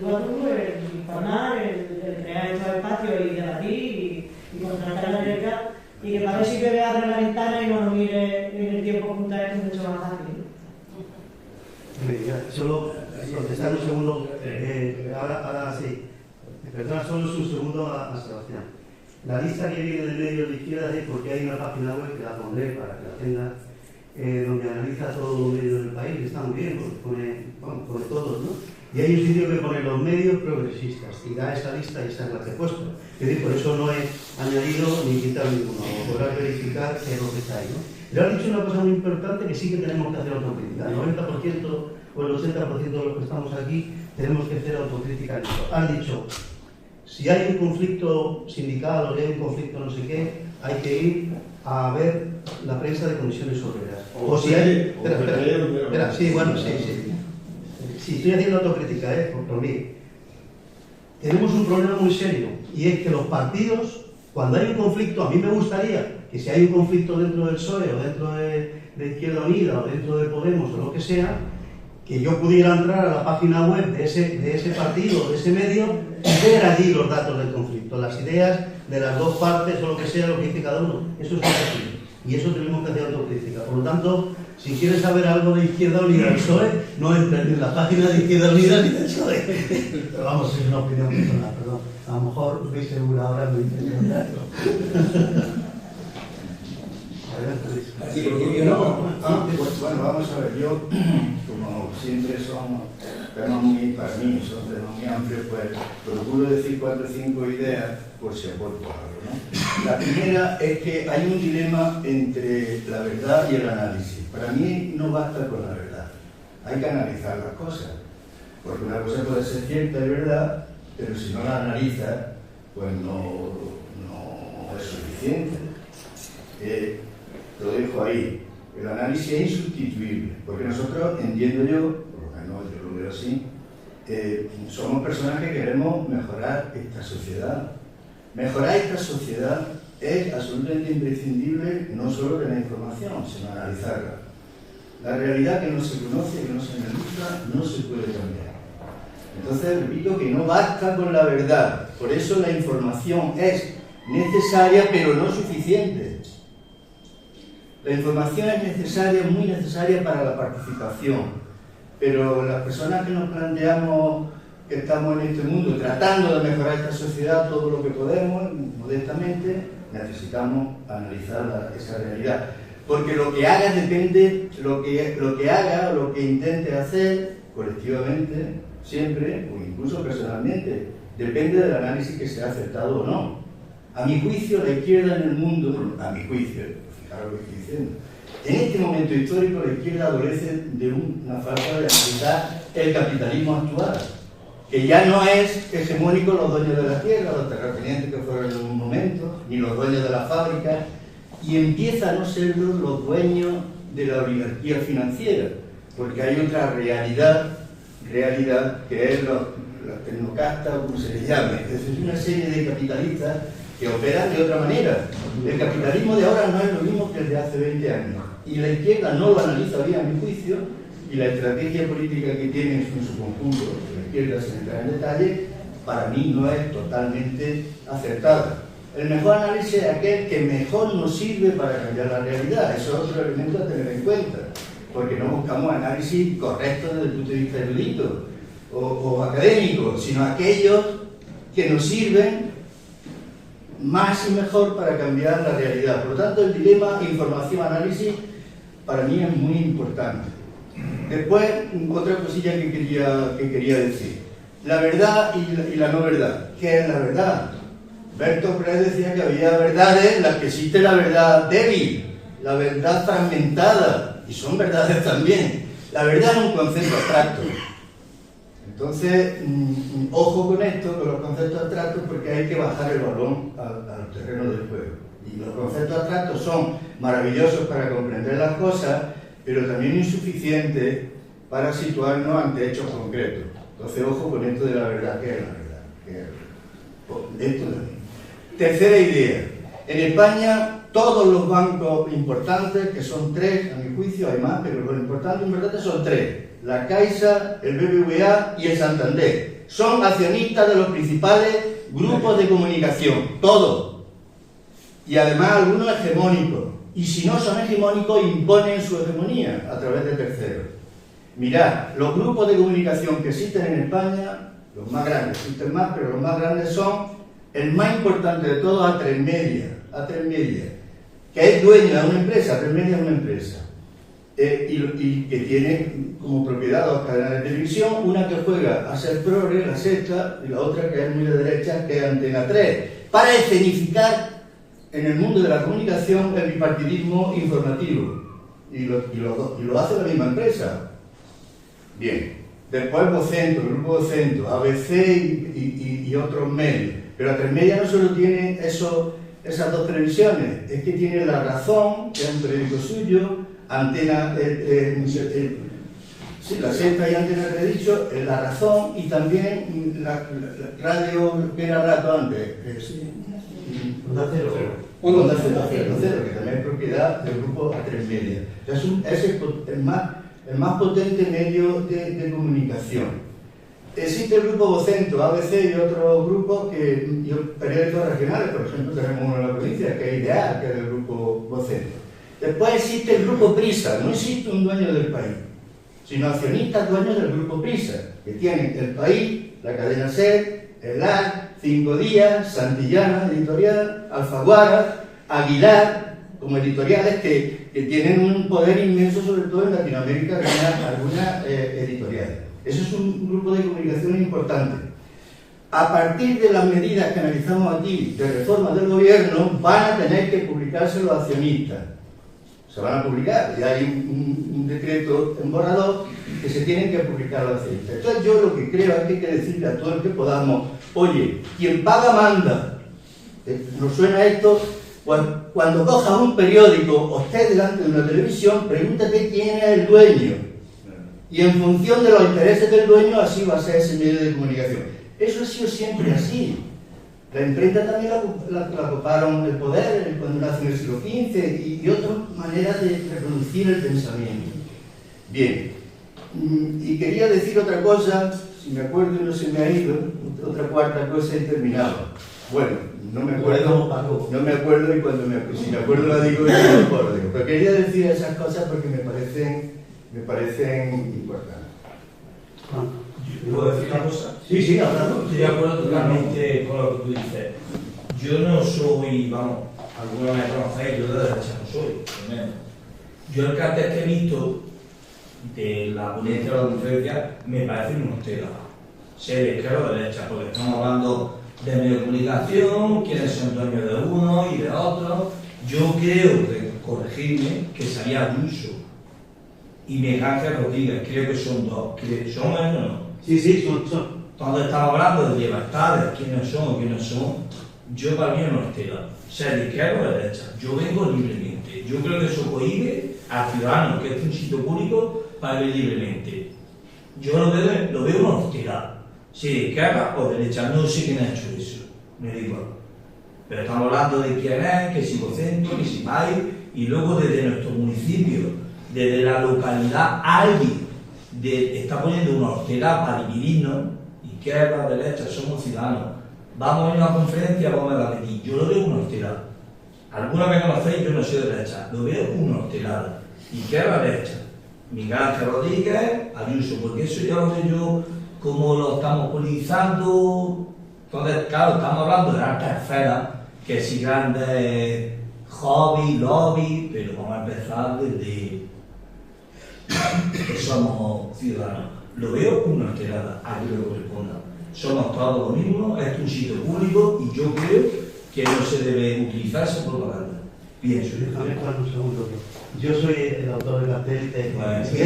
tú a tú, el informar, el crear estos espacios y debatir y contrastar la realidad, y que para ver si bebe abre la ventana y no lo mire en el tiempo junto a esto es mucho más fácil. Solo contestar un segundo, ahora sí, perdona solo un segundo a Sebastián. La lista que viene del medio de izquierda es porque hay una página web que la pondré para que la tenga, donde analiza todos los medios del país, está muy bien, pone todos, ¿no? Y hay un sitio que pone los medios progresistas y da esa lista y esa es la que he puesto. Es decir, por eso no he añadido ni quitado ninguno, podrás verificar qué es lo que está ahí, ¿no? Le han dicho una cosa muy importante que sí que tenemos que hacer autocrítica. El 90% o el 80% de los que estamos aquí tenemos que hacer autocrítica en esto. Han dicho, si hay un conflicto sindical o si hay un conflicto no sé qué, hay que ir a ver la prensa de comisiones obreras. O si hay... Espera, sí, bueno, sí. Sí, estoy haciendo autocrítica, por mí. Tenemos un problema muy serio y es que los partidos, cuando hay un conflicto, a mí me gustaría que si hay un conflicto dentro del PSOE o dentro de Izquierda Unida o dentro de Podemos o lo que sea, que yo pudiera entrar a la página web de ese partido, de ese medio, y ver allí los datos del conflicto, las ideas de las dos partes o lo que sea, lo que dice cada uno. Eso es posible. Y eso tenemos que hacer autocrítica. Por lo tanto, si quieres saber algo de Izquierda Unida del PSOE, no entres ni en la página de Izquierda Unida ni del PSOE. Pero vamos, es una opinión personal, perdón. A lo mejor estoy segura ahora de intentarlo. Sí, porque yo no. Pues bueno, vamos a ver, yo, como siempre son temas muy, para mí, son temas muy amplios, pues procuro decir 4 o 5 ideas por si aporto algo, ¿no? La primera es que hay un dilema entre la verdad y el análisis. Para mí no basta con la verdad, hay que analizar las cosas, porque una cosa puede ser cierta y verdad, pero si no la analizas, pues no es suficiente. Lo dejo ahí. El análisis es insustituible, porque nosotros, entiendo yo, por lo menos yo lo veo así, somos personas que queremos mejorar esta sociedad. Mejorar esta sociedad es absolutamente imprescindible no solo tener información, sino analizarla. La realidad que no se conoce, que no se analiza, no se puede cambiar. Entonces, repito que no basta con la verdad. Por eso la información es necesaria, pero no suficiente. La información es necesaria, muy necesaria para la participación, pero las personas que nos planteamos que estamos en este mundo tratando de mejorar esta sociedad todo lo que podemos, modestamente, necesitamos analizar esa realidad. Porque lo que haga depende, lo que haga o lo que intente hacer colectivamente, siempre, o incluso personalmente, depende del análisis que sea acertado o no. A mi juicio, la izquierda en el mundo, a mi juicio, fijaros lo que estoy diciendo, en este momento histórico la izquierda adolece de una falta de analizar el capitalismo actual, que ya no es hegemónico los dueños de la tierra, los terratenientes que fueron en un momento, ni los dueños de las fábricas, y empieza a no ser los dueños de la oligarquía financiera, porque hay otra realidad que es la tecnocasta, o como se les llame, es decir, una serie de capitalistas que operan de otra manera. El capitalismo de ahora no es lo mismo que el de hace 20 años, y la izquierda no lo analiza bien a mi juicio, y la estrategia política que tiene en su conjunto, la izquierda sin entrar en detalle, para mí no es totalmente acertada. El mejor análisis es aquel que mejor nos sirve para cambiar la realidad. Eso es otro elemento a tener en cuenta, porque no buscamos análisis correctos desde el punto de vista erudito o académico, sino aquellos que nos sirven más y mejor para cambiar la realidad. Por lo tanto, el dilema información-análisis para mí es muy importante. Después, otra cosilla que quería decir. La verdad y la no verdad. ¿Qué es la verdad? Bertolt Brecht decía que había verdades en las que existe la verdad débil, la verdad fragmentada, y son verdades también. La verdad es un concepto abstracto. Entonces, ojo con esto, con los conceptos abstractos, porque hay que bajar el balón al terreno del juego. Y los conceptos abstractos son maravillosos para comprender las cosas, pero también insuficientes para situarnos ante hechos concretos. Entonces, ojo con esto de la verdad, que es la verdad. Esto también. Tercera idea. En España, todos los bancos importantes, que son 3, a mi juicio, hay más, pero los importantes son 3. La Caixa, el BBVA y el Santander. Son accionistas de los principales grupos de comunicación, todos. Y además algunos hegemónicos. Y si no son hegemónicos, imponen su hegemonía a través de terceros. Mirad, los grupos de comunicación que existen en España, los más grandes, existen más, pero los más grandes son el más importante de todos, A3 Media, que es dueño de una empresa. A3 Media es una empresa. Y que tiene como propiedad 2 cadenas de televisión, una que juega a ser progre, La Sexta, y la otra que es muy de derecha, que es Antena 3, para escenificar en el mundo de la comunicación el bipartidismo informativo. Y lo hace la misma empresa. Bien, después Vocento, el grupo Vocento, ABC y otros medios. Pero A3 Media no solo tiene esas 2 televisiones, es que tiene La Razón, que es un periódico suyo, Antena, La Sexta y Antena, que he dicho, La Razón, y también la radio que era rato antes, Onda Cero, que también es propiedad del grupo A3 Media. Es el más potente medio de comunicación. Existe el grupo Vocento, ABC y otros grupos, y periódicos regionales, por ejemplo, tenemos uno en la provincia, que es Ideal, que es el grupo Vocento. Después existe el grupo Prisa, no existe un dueño del país, sino accionistas dueños del grupo Prisa, que tienen El País, la cadena SER, El AR, 5 Días, Santillana, editorial, Alfaguara, Aguilar, como editoriales que tienen un poder inmenso, sobre todo en Latinoamérica, algunas editoriales. Eso es un grupo de comunicación importante. A partir de las medidas que analizamos aquí de reforma del gobierno, van a tener que publicarse los accionistas. Se van a publicar, ya hay un decreto en borrador que se tienen que publicar los accionistas. Entonces yo lo que creo es que hay que decirle a todo el que podamos, oye, quien paga manda. ¿Nos suena esto? Cuando cojas un periódico o estés delante de una televisión, pregúntate quién es el dueño. Y en función de los intereses del dueño, así va a ser ese medio de comunicación. Eso ha sido siempre así. La imprenta también la ocuparon el poder cuando nace en el siglo XV y otras maneras de reproducir el pensamiento. Bien, y quería decir otra cosa, si me acuerdo y no se me ha ido, otra cuarta cosa y terminaba. Bueno, no me acuerdo y si me acuerdo la digo y no me acuerdo. Pero quería decir esas cosas porque me parecen importantes. ¿Puedo decir una cosa? Sí, hablando. Estoy de acuerdo totalmente con lo que tú dices. Yo no soy, algunos me conocéis, yo de derecha no soy, primero. Yo el cartel que he visto de la ponencia de la conferencia me parece una hostela. Sé de izquierda o de derecha, porque estamos hablando de medio de comunicación, quiénes son dueños de uno y de otro. Yo creo, corregirme, que salía Ayuso y Miguel Ángel Rodríguez, creo que son 2. ¿Son ellos o no? Sí, son. Cuando estamos hablando de libertades, quiénes son o quiénes son, yo para mí no estoy sea de izquierda o de derecha. Yo vengo libremente. Yo creo que eso cohíbe al ciudadano, que es un sitio público, para ir libremente. Yo lo veo una hostilidad. Si de izquierda o de derecha, no sé quién ha hecho eso. Me da igual. Pero estamos hablando de quién es, que si Vocento, que si País, y luego desde nuestro municipio, desde la localidad, alguien está poniendo una hostilidad para dividirnos, izquierda, derecha, somos ciudadanos. Vamos a ir a una conferencia, vamos a la de yo lo veo una hostilidad. Algunos me conocéis, yo no soy de derecha, lo veo una hostilidad. Izquierda, derecha. Miguel Ángel Rodríguez, Ayuso, porque eso ya lo veo yo como lo estamos politizando. Entonces, claro, estamos hablando de altas esferas, que si grandes hobby, lobby, pero vamos a empezar desde que somos ciudadanos. Lo veo una hostilidad, a que lo corresponda. Somos todos lo mismo, esto es un sitio público y yo creo que no se debe utilizar esa propaganda. Pienso yo. Déjame estar un segundo. Yo soy el autor del cartel de... Bueno, sí,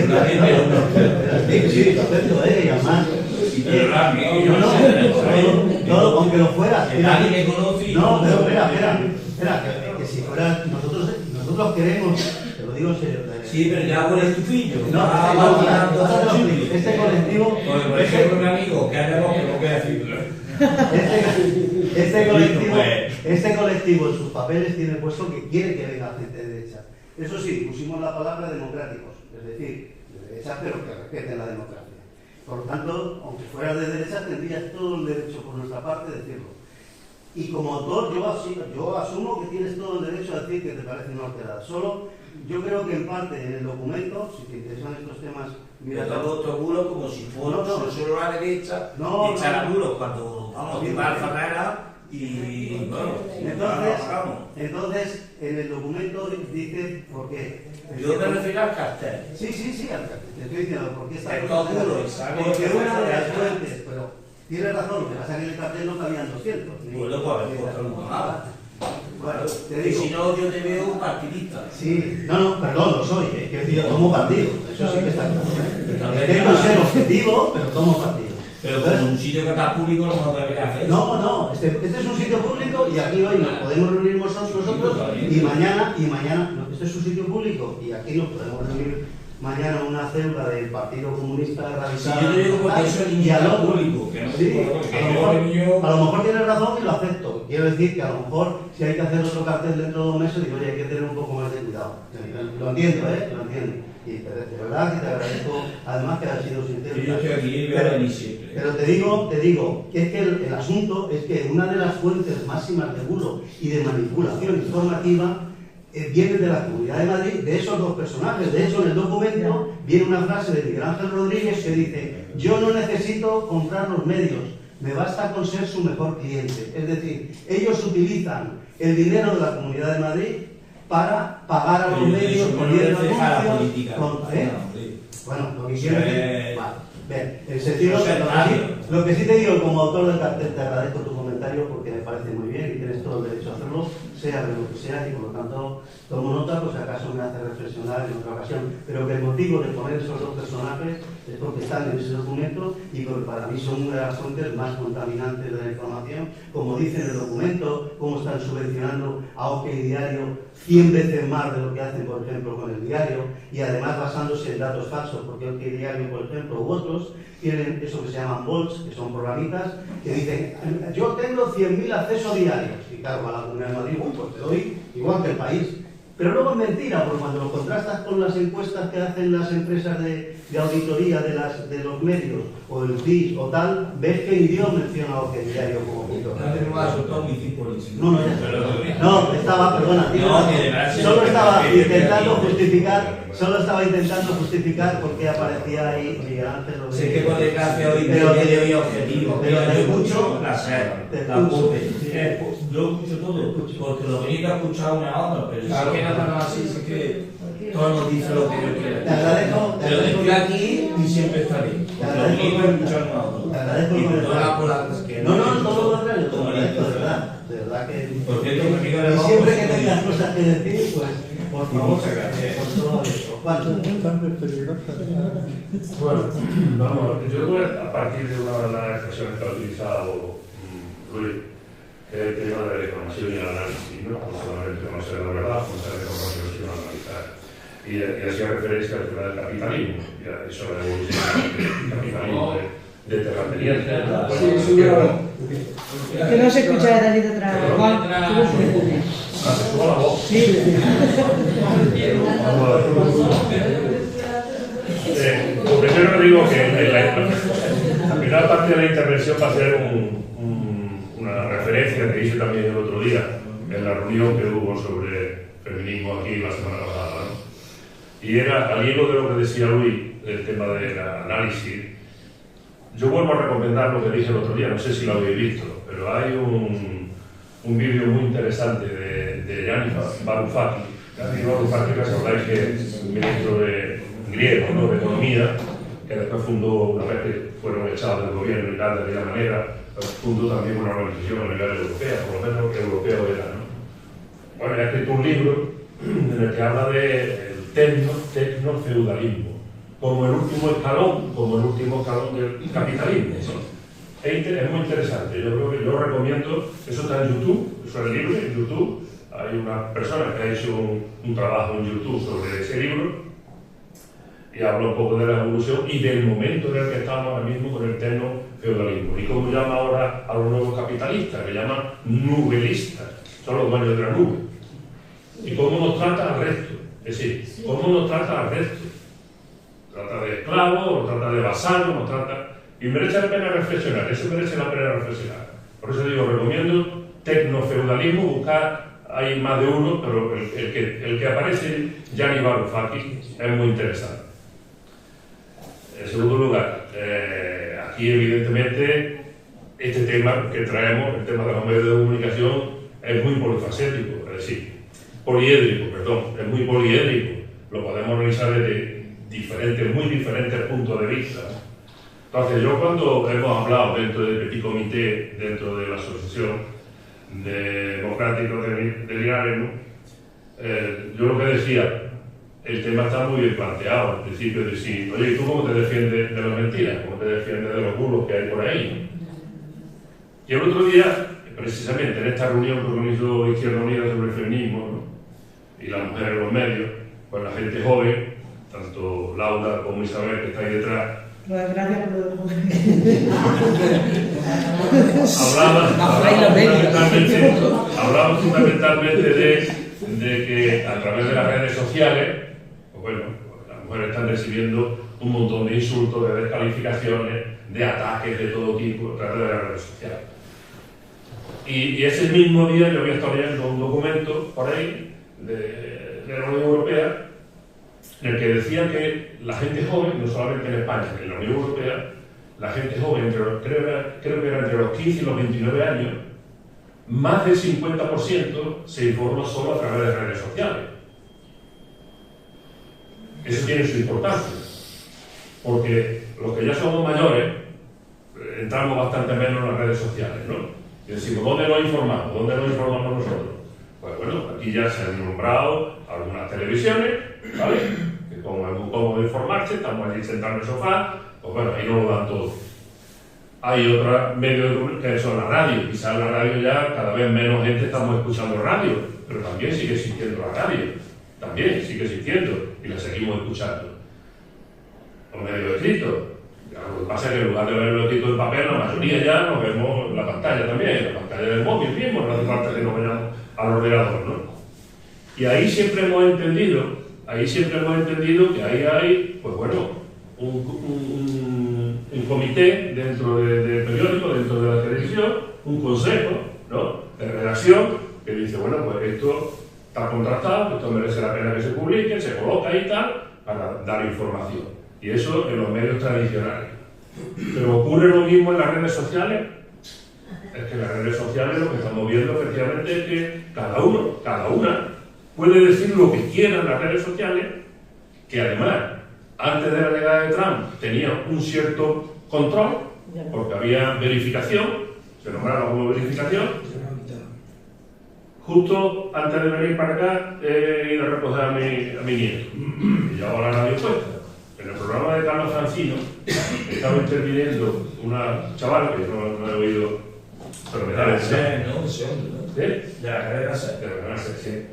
perfecto, y además... Todo, aunque lo fuera... Que nadie me conoce... No, pero espera, que si fuera... Nosotros queremos, te lo digo en serio... Sí, pero ya por el tufillo. Este colectivo... Por ejemplo, mi amigo, que haremos que no quede decirlo. Este colectivo en sus papeles tiene puesto que quiere que venga gente de derecha. Eso sí, pusimos la palabra democráticos, es decir, de derecha, pero que respeten la democracia. Por lo tanto, aunque fueras de derecha, tendrías todo el derecho por nuestra parte de decirlo. Y como autor, yo asumo que tienes todo el derecho a decir que te parece una horterada. Solo, yo creo que en parte en el documento, si te interesan estos temas... Mira, todo otro bulo como si fuera solo la derecha, echar a bulos cuando vamos a llevar Ferrera y bueno, entonces en el documento dice por qué. Yo me refiero al cartel. Sí, al cartel. Te estoy diciendo por qué está porque una de las fuentes, pero tienes razón, lo que pasa es que en el cartel no cabían 200. Bueno, pues nada. Bueno, te digo. Si no, yo te veo un partidista. Sí, no, perdón, lo soy, que decir, yo tomo partido, eso sí que está claro. Tengo que ser objetivo, pero tomo partido. Pero como un sitio que está público no debería hacer. No, este es un sitio público y aquí hoy nos podemos reunir nosotros y mañana, no, este es un sitio público y aquí nos podemos reunir mañana una célula del Partido Comunista Radical. Sí, yo te digo porque eso es diálogo público. Que no sí, a lo mejor tienes razón y lo acepto. Quiero decir que a lo mejor si hay que hacer otro cartel dentro de 2 meses, digo, oye, hay que tener un poco más de cuidado. Lo entiendo, lo entiendo. Y de verdad que te agradezco, además que has sido sincero. Yo estoy aquí y voy a venir siempre. Pero te digo, que es que el asunto es que una de las fuentes máximas de bulo y de manipulación informativa viene de la Comunidad de Madrid, de esos 2 personajes. De hecho, en el documento viene una frase de Miguel Ángel Rodríguez que dice: yo no necesito comprar los medios, me basta con ser su mejor cliente. Es decir, ellos utilizan el dinero de la Comunidad de Madrid para pagar a los medios por anuncios. Bueno, lo que quiero decir... En sentido, lo que sí te digo como autor del cartel, te agradezco tu comentario porque me parece muy bien y tienes todo el derecho a hacerlo, sea de lo que sea, y por lo tanto tomo nota, pues si acaso me hace reflexionar en otra ocasión. Pero que el motivo de poner esos 2 personajes es porque están en ese documento y porque para mí son una de las fuentes más contaminantes de la información. Como dice en el documento, cómo están subvencionando a OK Diario 100 veces más de lo que hacen, por ejemplo, con el diario, y además basándose en datos falsos, porque OK Diario, por ejemplo, u otros, tienen eso que se llaman bots, que son programitas, que dicen, yo tengo 100.000 accesos diarios, y claro, a la Comunidad de Madrid, pues te doy igual que el país. Pero luego es mentira, porque cuando lo contrastas con las encuestas que hacen las empresas de auditoría de los medios, o el CIS o tal, ves que ni Dios menciona a OK Diario como punto. No, estaba, perdona, solo estaba intentando justificar por qué aparecía ahí Miguel Ángel Rodríguez. Sé que por desgracia hoy medio objetivo, pero te escucho, yo escucho todo, porque lo bonito es escuchar una onda, pero es que no tan así, es que todo nos dice lo que yo quiero. Te agradezco. Pero estoy aquí y siempre estaré. Lo bonito es escuchar una onda. Te agradezco. Y perdona por las que no, todo lo contrario, te agradezco, de verdad que... Por cierto, y siempre que tengas cosas que decir, pues, por favor, por todo eso. Bueno, yo voy a partir de una de las expresiones que ha utilizado Luis, el tema de la información y el análisis, no solamente conocer la verdad, conocer la información, sino analizar. Y hacía referencia al tema del capitalismo, y eso la evolución del capitalismo de terrateniente. Que no se escucha de allí detrás. ¿Se suba la voz? Sí. Lo primero digo que la primera parte de la intervención va a ser una referencia que hice también el otro día en la reunión que hubo sobre feminismo aquí la semana pasada, ¿no? Y era al hilo de lo que decía Luis, el tema del análisis. Yo vuelvo a recomendar lo que dije el otro día, no sé si lo habéis visto, pero hay un vídeo muy interesante de Yanis Varoufakis. Yanis Varoufakis, recordáis que es un ministro griego, ¿no?, de Economía, que después fundó, una vez que fueron echados del gobierno y tal, de aquella manera, fundó también una organización a nivel europea, por lo menos europeo era, ¿no? Bueno, ha escrito un libro en el que habla del tecno-feudalismo, como el último escalón del capitalismo, ¿no? Es muy interesante, yo creo que yo recomiendo, eso está en YouTube, eso es libre en YouTube, hay una persona que ha hecho un trabajo en YouTube sobre ese libro y habla un poco de la evolución y del momento en el que estamos ahora mismo con el tecno-feudalismo y cómo llama ahora a los nuevos capitalistas, que llaman nubelistas, son los dueños de la nube, y cómo nos trata al resto, es decir, cómo nos trata al resto, trata de esclavos, nos trata de vasallos, nos trata... Y merece la pena reflexionar, eso merece la pena reflexionar. Por eso digo, recomiendo tecnofeudalismo, buscar, hay más de uno, pero el que aparece, Gianni Varoufakis, es muy interesante. En segundo lugar, aquí evidentemente este tema que traemos, el tema de los medios de comunicación, es muy polifacético, es decir, poliédrico, perdón, es muy poliédrico. Lo podemos revisar desde muy diferentes puntos de vista. Entonces, yo cuando hemos hablado dentro del Petit Comité, dentro de la Asociación Democrática de Linares, ¿no? Yo lo que decía, el tema está muy bien planteado al principio, de decir, oye, ¿y tú cómo te defiendes de las mentiras? ¿Cómo te defiendes de los bulos que hay por ahí? Y el otro día, precisamente en esta reunión que organizó Izquierda Unida sobre el feminismo, ¿no? Y las mujeres en los medios, pues la gente joven, tanto Laura como Isabel, que está ahí detrás, pues gracias por lo de hablaba fundamentalmente de que a través de las redes sociales, pues bueno, las mujeres están recibiendo un montón de insultos, de descalificaciones, de ataques de todo tipo a través de las redes sociales. Y ese mismo día yo había estado leyendo un documento por ahí de la Unión Europea en el que decía que la gente joven, no solamente en España, que en la Unión Europea, la gente joven, creo que era entre los 15 y los 29 años, más del 50% se informa solo a través de redes sociales. Eso tiene su importancia, porque los que ya somos mayores, entramos bastante menos en las redes sociales, ¿no? Y decimos, ¿dónde nos informamos? ¿Dónde nos informamos nosotros? Pues bueno, aquí ya se han nombrado algunas televisiones, ¿vale? Que como es muy cómodo informarse, estamos allí sentados en el sofá, pues bueno, ahí no lo dan todo. Hay otros medios que son la radio, quizás la radio ya cada vez menos gente estamos escuchando radio, pero también sigue existiendo la radio, también sigue existiendo y la seguimos escuchando. Los medios escritos, lo que pasa es que en lugar de verlo escrito en papel, la mayoría ya nos vemos en la pantalla también, en la pantalla del móvil mismo, no hace falta que nos vayamos al ordenador, ¿no? Y ahí siempre hemos entendido que ahí hay, pues bueno, un comité dentro del periódico, dentro de la televisión, un consejo, ¿no?, de redacción que dice, bueno, pues esto está contrastado, esto merece la pena que se publique, se coloca ahí y tal, para dar información. Y eso en los medios tradicionales. Pero ocurre lo mismo en las redes sociales. Es que en las redes sociales lo que estamos viendo efectivamente es que cada una puede decir lo que quiera en las redes sociales, que además, antes de la llegada de Trump, tenía un cierto control, porque había verificación, se nombraba como verificación. Justo antes de venir para acá, he ido a recoger a mi nieto, y llevaba la radio puesta. En el programa de Carlos Francino estaba interviniendo una chavala que no he oído, pero me da la idea. ¿Sí? De la cadena C. De la cadena C, sí.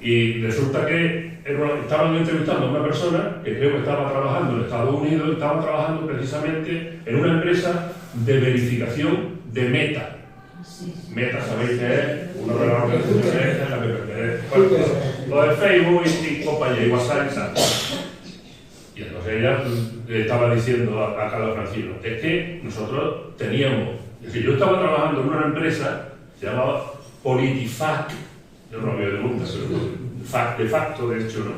Y resulta que estaban entrevistando a una persona que creo que estaba trabajando en Estados Unidos y estaba trabajando precisamente en una empresa de verificación de Meta. Meta, sabéis que es una de las organizaciones en la que pertenece. Bueno, lo de Facebook y compañía, y WhatsApp y tal. Y entonces ella le estaba diciendo a Carlos Francino, es que nosotros teníamos, es decir, yo estaba trabajando en una empresa que se llamaba Politifact, yo no había de nunca, pero de facto, de hecho, ¿no?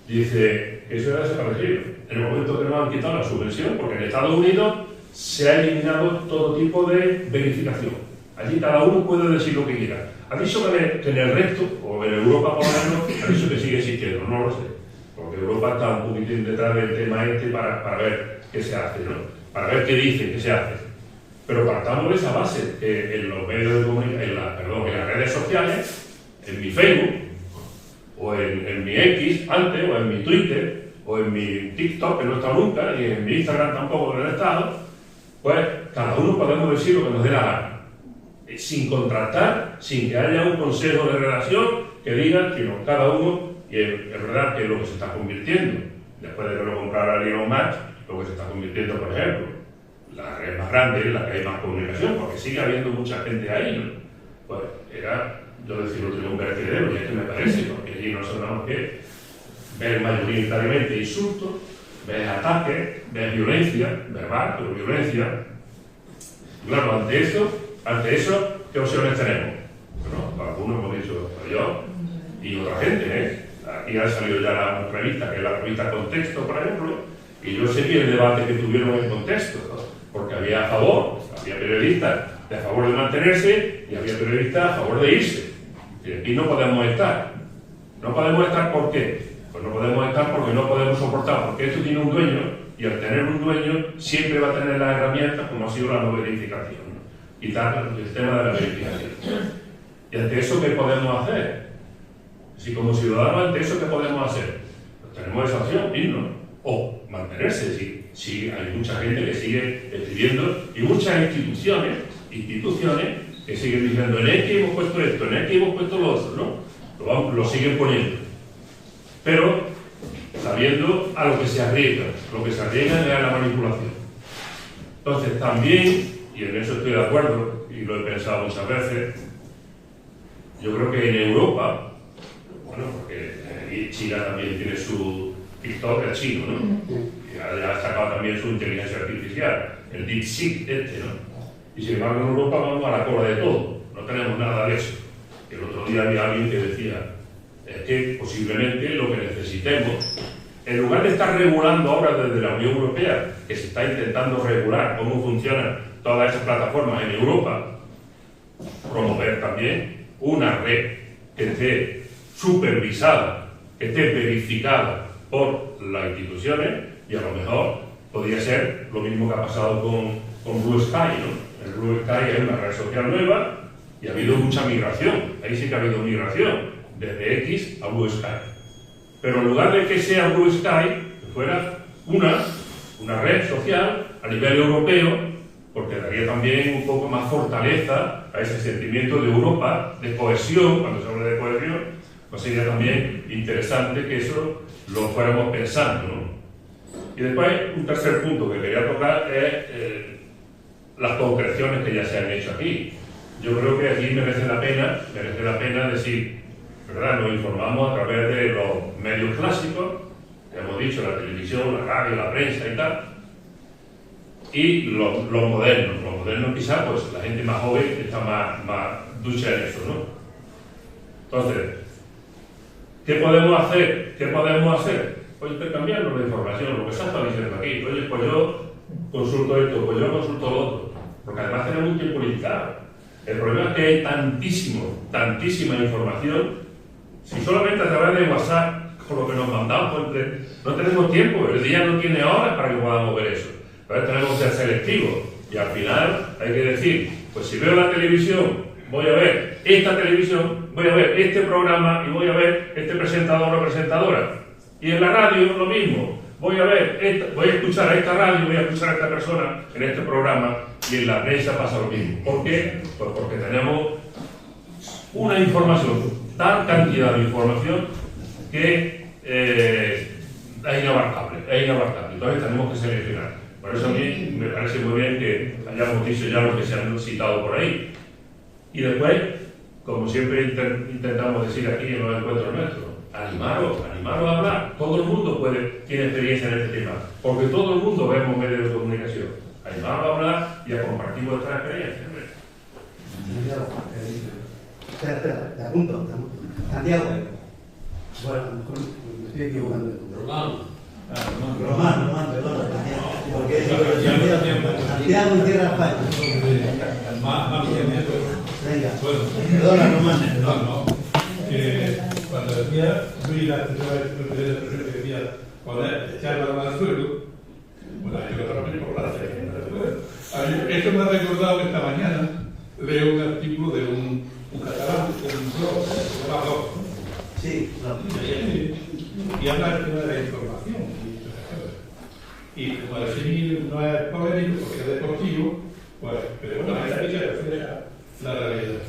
Y dice, eso era desaparecido. En el momento que nos han quitado la subvención, porque en Estados Unidos se ha eliminado todo tipo de verificación. Allí cada uno puede decir lo que quiera. Ha dicho que en el resto, o en Europa por lo menos, ha dicho que sigue existiendo, no lo sé. porque Europa está un poquitín detrás del tema para ver qué se hace, ¿no? Para ver qué dice, qué se hace. Pero partamos de esa base, que en los medios de comunicación, en las redes sociales, en mi Facebook, o en mi X antes, o en mi Twitter, o en mi TikTok, que no he estado nunca, y en mi Instagram tampoco, que no he estado, pues cada uno podemos decir lo que nos dé la gana, sin contrastar, sin que haya un consejo de redacción que diga que no, cada uno, y es verdad que es lo que se está convirtiendo, después de que lo comprara Elon Musk, lo que se está convirtiendo, por ejemplo, la red más grande es la que hay más comunicación, porque sigue habiendo mucha gente ahí, ¿no? Pues era, yo decirlo, tenía un vertedero, y es que me parece, porque allí no son nada más que ves mayoritariamente insultos, ves ataques, ves violencia, verbal, pero violencia. Claro, ante eso, ¿qué opciones tenemos? Bueno, algunos hemos dicho yo y otra gente, ¿eh? Aquí ha salido ya la revista, que es la revista Contexto, por ejemplo, y yo seguí el debate que tuvieron en Contexto, ¿no? Porque había periodistas a favor de mantenerse y había periodistas a favor de irse. Y aquí no podemos estar. No podemos estar, ¿por qué? Pues no podemos estar porque no podemos soportar, porque esto tiene un dueño y al tener un dueño siempre va a tener las herramientas como ha sido la no verificación, ¿no? Quitar el tema de la verificación. ¿Y ante eso qué podemos hacer? Si como ciudadanos ante eso qué podemos hacer, pues tenemos esa opción, irnos o mantenerse. Si hay mucha gente que sigue escribiendo y muchas instituciones que siguen diciendo en X hemos puesto esto, en X hemos puesto lo otro, ¿no? Lo siguen poniendo, pero sabiendo a lo que se arriesgan. Lo que se arriesgan es a la manipulación. Entonces también, y en eso estoy de acuerdo y lo he pensado muchas veces, yo creo que en Europa, bueno, porque China también tiene su TikTok, el chino, ¿no? Y ha sacado también su inteligencia artificial, el DeepSeek ¿no? Y sin embargo en Europa vamos a la cola de todo, no tenemos nada de eso. El otro día había alguien que decía, es que posiblemente lo que necesitemos, en lugar de estar regulando ahora desde la Unión Europea, que se está intentando regular cómo funcionan todas esas plataformas en Europa, promover también una red que esté supervisada, que esté verificada por las instituciones, y a lo mejor podría ser lo mismo que ha pasado con Blue Sky, ¿no? El Blue Sky es una red social nueva y ha habido mucha migración, ahí sí que ha habido migración, desde X a Blue Sky. Pero en lugar de que sea Blue Sky, que fuera una red social a nivel europeo, porque daría también un poco más fortaleza a ese sentimiento de Europa, de cohesión. Cuando se habla de cohesión, pues sería también interesante que eso lo fuéramos pensando, ¿no? Y después, un tercer punto que quería tocar es las concreciones que ya se han hecho aquí. Yo creo que aquí merece la pena decir, ¿verdad? Nos informamos a través de los medios clásicos, que hemos dicho, la televisión, la radio, la prensa y tal, y los modernos. Los modernos quizás, pues la gente más joven está más ducha en eso, ¿no? Entonces, ¿qué podemos hacer? Pues intercambiarnos la información, lo que se está diciendo aquí. Oye, pues yo consulto esto, pues yo consulto lo otro, porque además tenemos un tiempo limitado. El problema es que hay tantísima información, si solamente a través de WhatsApp, con lo que nos mandamos, pues no tenemos tiempo, el día no tiene horas para que podamos ver eso. Entonces tenemos que ser selectivos, y al final hay que decir, pues si veo la televisión, voy a ver esta televisión, voy a ver este programa y voy a ver este presentador o presentadora. Y en la radio lo mismo, voy a escuchar a esta radio, voy a escuchar a esta persona en este programa, y en la prensa pasa lo mismo. ¿Por qué? Pues porque tenemos una información, tal cantidad de información que es inabarcable. Entonces tenemos que seleccionar. Por eso a mí me parece muy bien que hayamos dicho ya lo que se han citado por ahí. Y después, como siempre intentamos decir aquí en los encuentros nuestros, animaros a hablar. Todo el mundo tiene experiencia en este tema, porque todo el mundo vemos medios de comunicación. Animaros a hablar y a compartir vuestra experiencia. Espera, te apunto. Santiago. Bueno, me estoy equivocando. Román, perdón. Porque Santiago y Tierra España. Venga, perdona, Román. Cuando decía Luis la persona que decía echar la mano al suelo, bueno, hay que otra vez por la eso me ha recordado que esta mañana leo un artículo de un catalán, un blog, se llama Blog. Sí, y habla del tema de la información y como el símil no es polémico porque es deportivo, pues, pero bueno, ahí se refleja la realidad.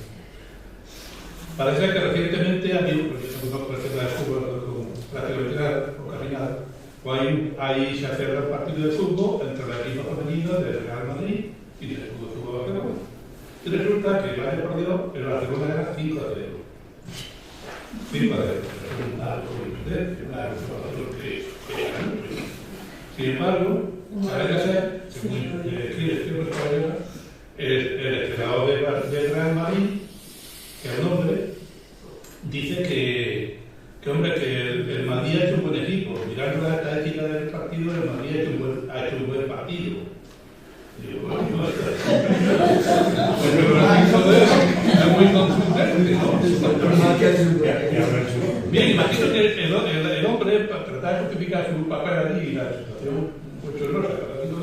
Parece que recientemente ha habido, porque son dos personas de fútbol prácticamente ocasionadas, pues ahí se celebra un partido de fútbol entre el equipo femenino del Real Madrid y del Fútbol Barcelona. Y resulta que el año perdido el Barcelona era 5-0. 5-0. Sin embargo, parece ser, según el entrenador del Real Madrid, que es un hombre, dice que el Madrid ha hecho un buen equipo. Mirando la estadística del partido, el Madrid ha hecho un buen partido. Digo, bueno, es muy contundente, ¿no? Bien, imagino que el hombre, para tratar de justificar su papel allí y la situación bochornosa para el partido,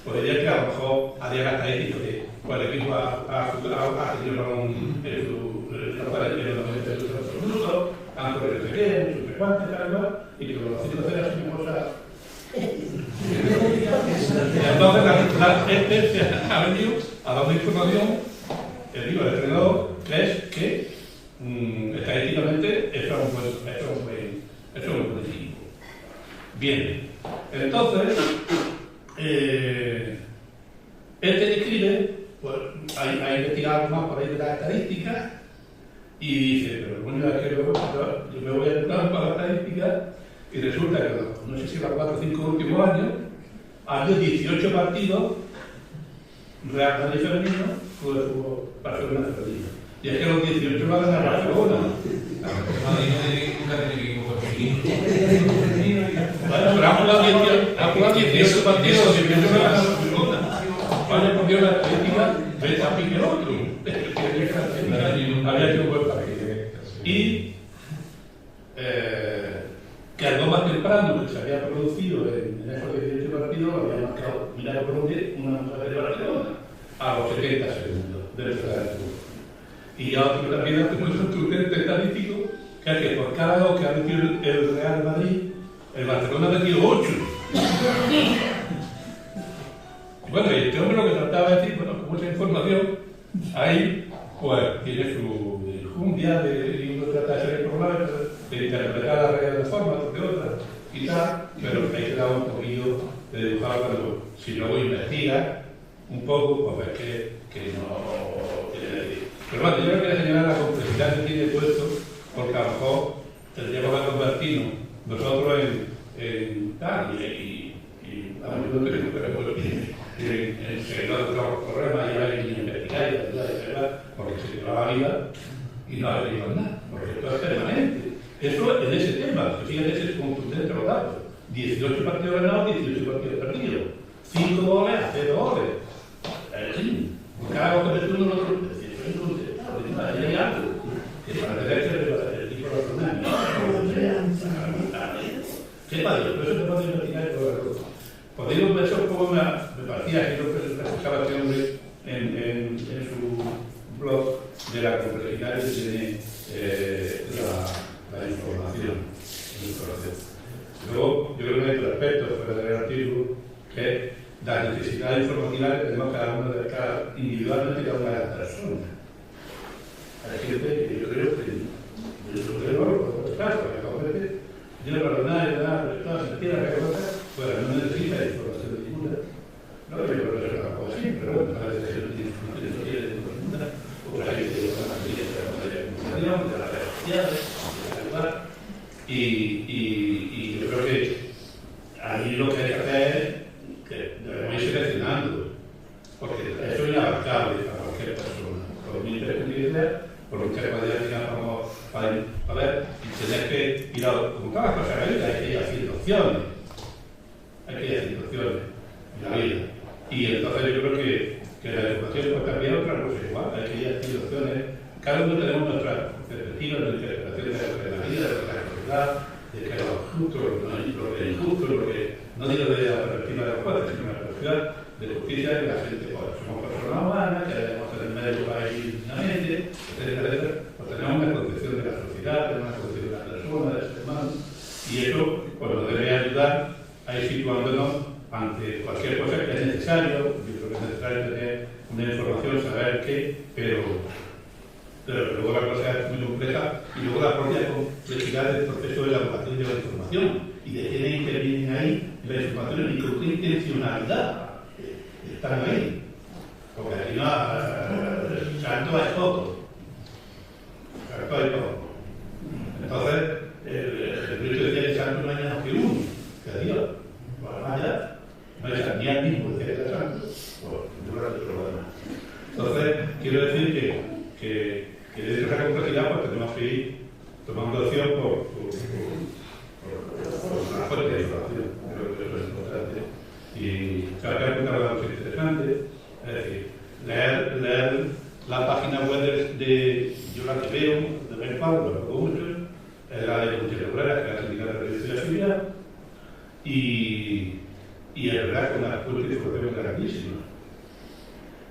pues diría que a lo mejor haría la estadística de cuál equipo ha tenido en su minutos, tanto que se queden, sus frecuentes, tal, y que los situaciones así como cosas. Entonces, ha venido a dar una información, el entrenador, que es que estadísticamente eso es un buen equipo. Bien, entonces, este describe, pues, ha investigado más por ahí de las estadísticas y dice, pero bueno, yo me voy a entrar para las estadísticas y resulta que, no sé si los 4 o 5 últimos años, había 18 partidos Real Madrid femenino con el fútbol Barcelona femenino. Y es que los 18 van a ganar Barcelona. Bueno, pero han jugado 18 partidos y no van a ganar Barcelona. Vaya por Dios la estadística, ves a pique el otro. Había hecho un buen partido. Y que algo más temprano que se había producido en esos 18 partidos lo había marcado Milagro Colombia una mujer de Barcelona a los 70 segundos del fútbol. Y otro también hace muy contundente estadístico que es que por cada gol que ha metido el Real Madrid, el Barcelona ha metido 8. Y bueno, y este hombre lo que trataba de decir, bueno, como esa información, ahí pues tiene su enjundia y uno trata de ser informado, de interpretar la realidad de forma o de otra y tal, pero hay que dar un poquillo de dibujar cuando, si luego investiga un poco, pues ves que no tiene decir. Pero bueno, yo no quería señalar la complejidad que tiene todo esto, porque a lo mejor tendríamos que convertirnos nosotros en tal y a menudo tenemos que en seguidores de los problemas y a investigar y ayudar, porque se te va la vida y no ha venido nada, porque esto es permanente. Eso en ese tema, que fíjate ese contundente los datos. 18 partidos ganados, 18 partidos perdidos. 5 goles a 0 goles. En fin, cada gol que mete uno, otro. Eso es incontestable. Hay algo que para tener que el tipo de problemas. Sepa Dios, pero eso te puede investigar y todo eso. Podéis ver eso como me parecía que lo reflejaba este hombre en su blog de la complejidad que tiene la información. Luego, yo creo que hay otro aspecto fuera del artículo, que es la necesidad informativa que tenemos cada uno de cada individualmente cada una de las personas. Hay gente que yo creo que por otro caso, que tiene nada, se entiende que cosas, pues no necesita información ninguna. No lo digo que sea algo así, pero bueno, a veces no tiene información ninguna, porque hay que tener una familia de la comunicación, de las redes sociales, y yo creo que ahí lo que hay que hacer es que debemos ir seleccionando, porque eso es inabarcable para cualquier persona. Por mi experiencia, por muchas cualidades para ver, y tener que ir a como cada cosa hay que ir a situaciones. Hay que ir a situaciones en la vida. Y entonces yo creo que la educación puede cambiar otra cosa igual. Hay que ir a situaciones. Cada uno tenemos nuestras perspectivas, nuestra interpretación de la vida, de la realidad, de que lo justo, lo injusto, sociedad de justicia, que la gente, pues, somos personas humanas, que debemos tener medios para vivir dignamente, etcétera, etcétera. Pues tenemos una concepción de la sociedad, tenemos una concepción de la persona, del ser humano, y eso pues, nos debe ayudar a ir situándonos ante cualquier cosa que es necesario. Yo creo que es necesario tener una información, saber qué, pero luego la cosa es muy compleja, y luego la propia complejidad del proceso de elaboración de la información y de quiénes intervienen ahí en la información y con qué intencionalidad están ahí. Porque aquí no santo es poco. Santo es poco. Entonces, Jesucristo decía que santo no hay menos que uno, que es Dios. Más allá, no es ni al mismo decía que era santo. Entonces, quiero decir que de esa complejidad pues tenemos que ir tomando opción por una fuente de información. Creo que eso es importante. Y creo que hay una cosa interesante, es decir, leer la página web de yo la que veo, de vez en cuando, lo hago mucho, es la de Comunidad Obrera, que es la Sindicato de Periodistas de Actividad, y es verdad que una fuente de información grandísima.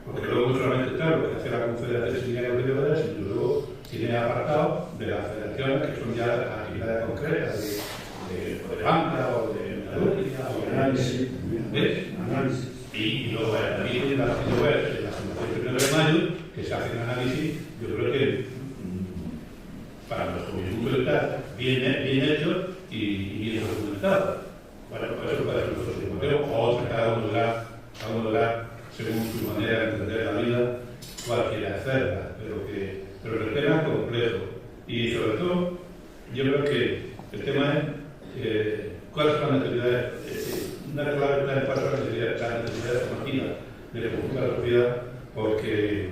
Porque luego no solamente está lo que hace la Confederación Sindical de Periodistas, sino luego tiene apartados de las federaciones que son ya las actividades concretas de banca o de metalúrgica o de análisis. Y luego también tiene la página web de la Fundación 1 de Mayo, que se hace un análisis, yo creo que para nuestro punto de vista bien hecho y bien documentado. Bueno, pues eso puede ser nuestro sistema, o otra, cada uno da según su manera de entender la vida, cuál quiere hacerla, pero el tema es complejo. Y sobre todo, yo creo que el tema es cuáles son las necesidades, una clave está en cuáles son las necesidades formativas de la conjunto de la sociedad, porque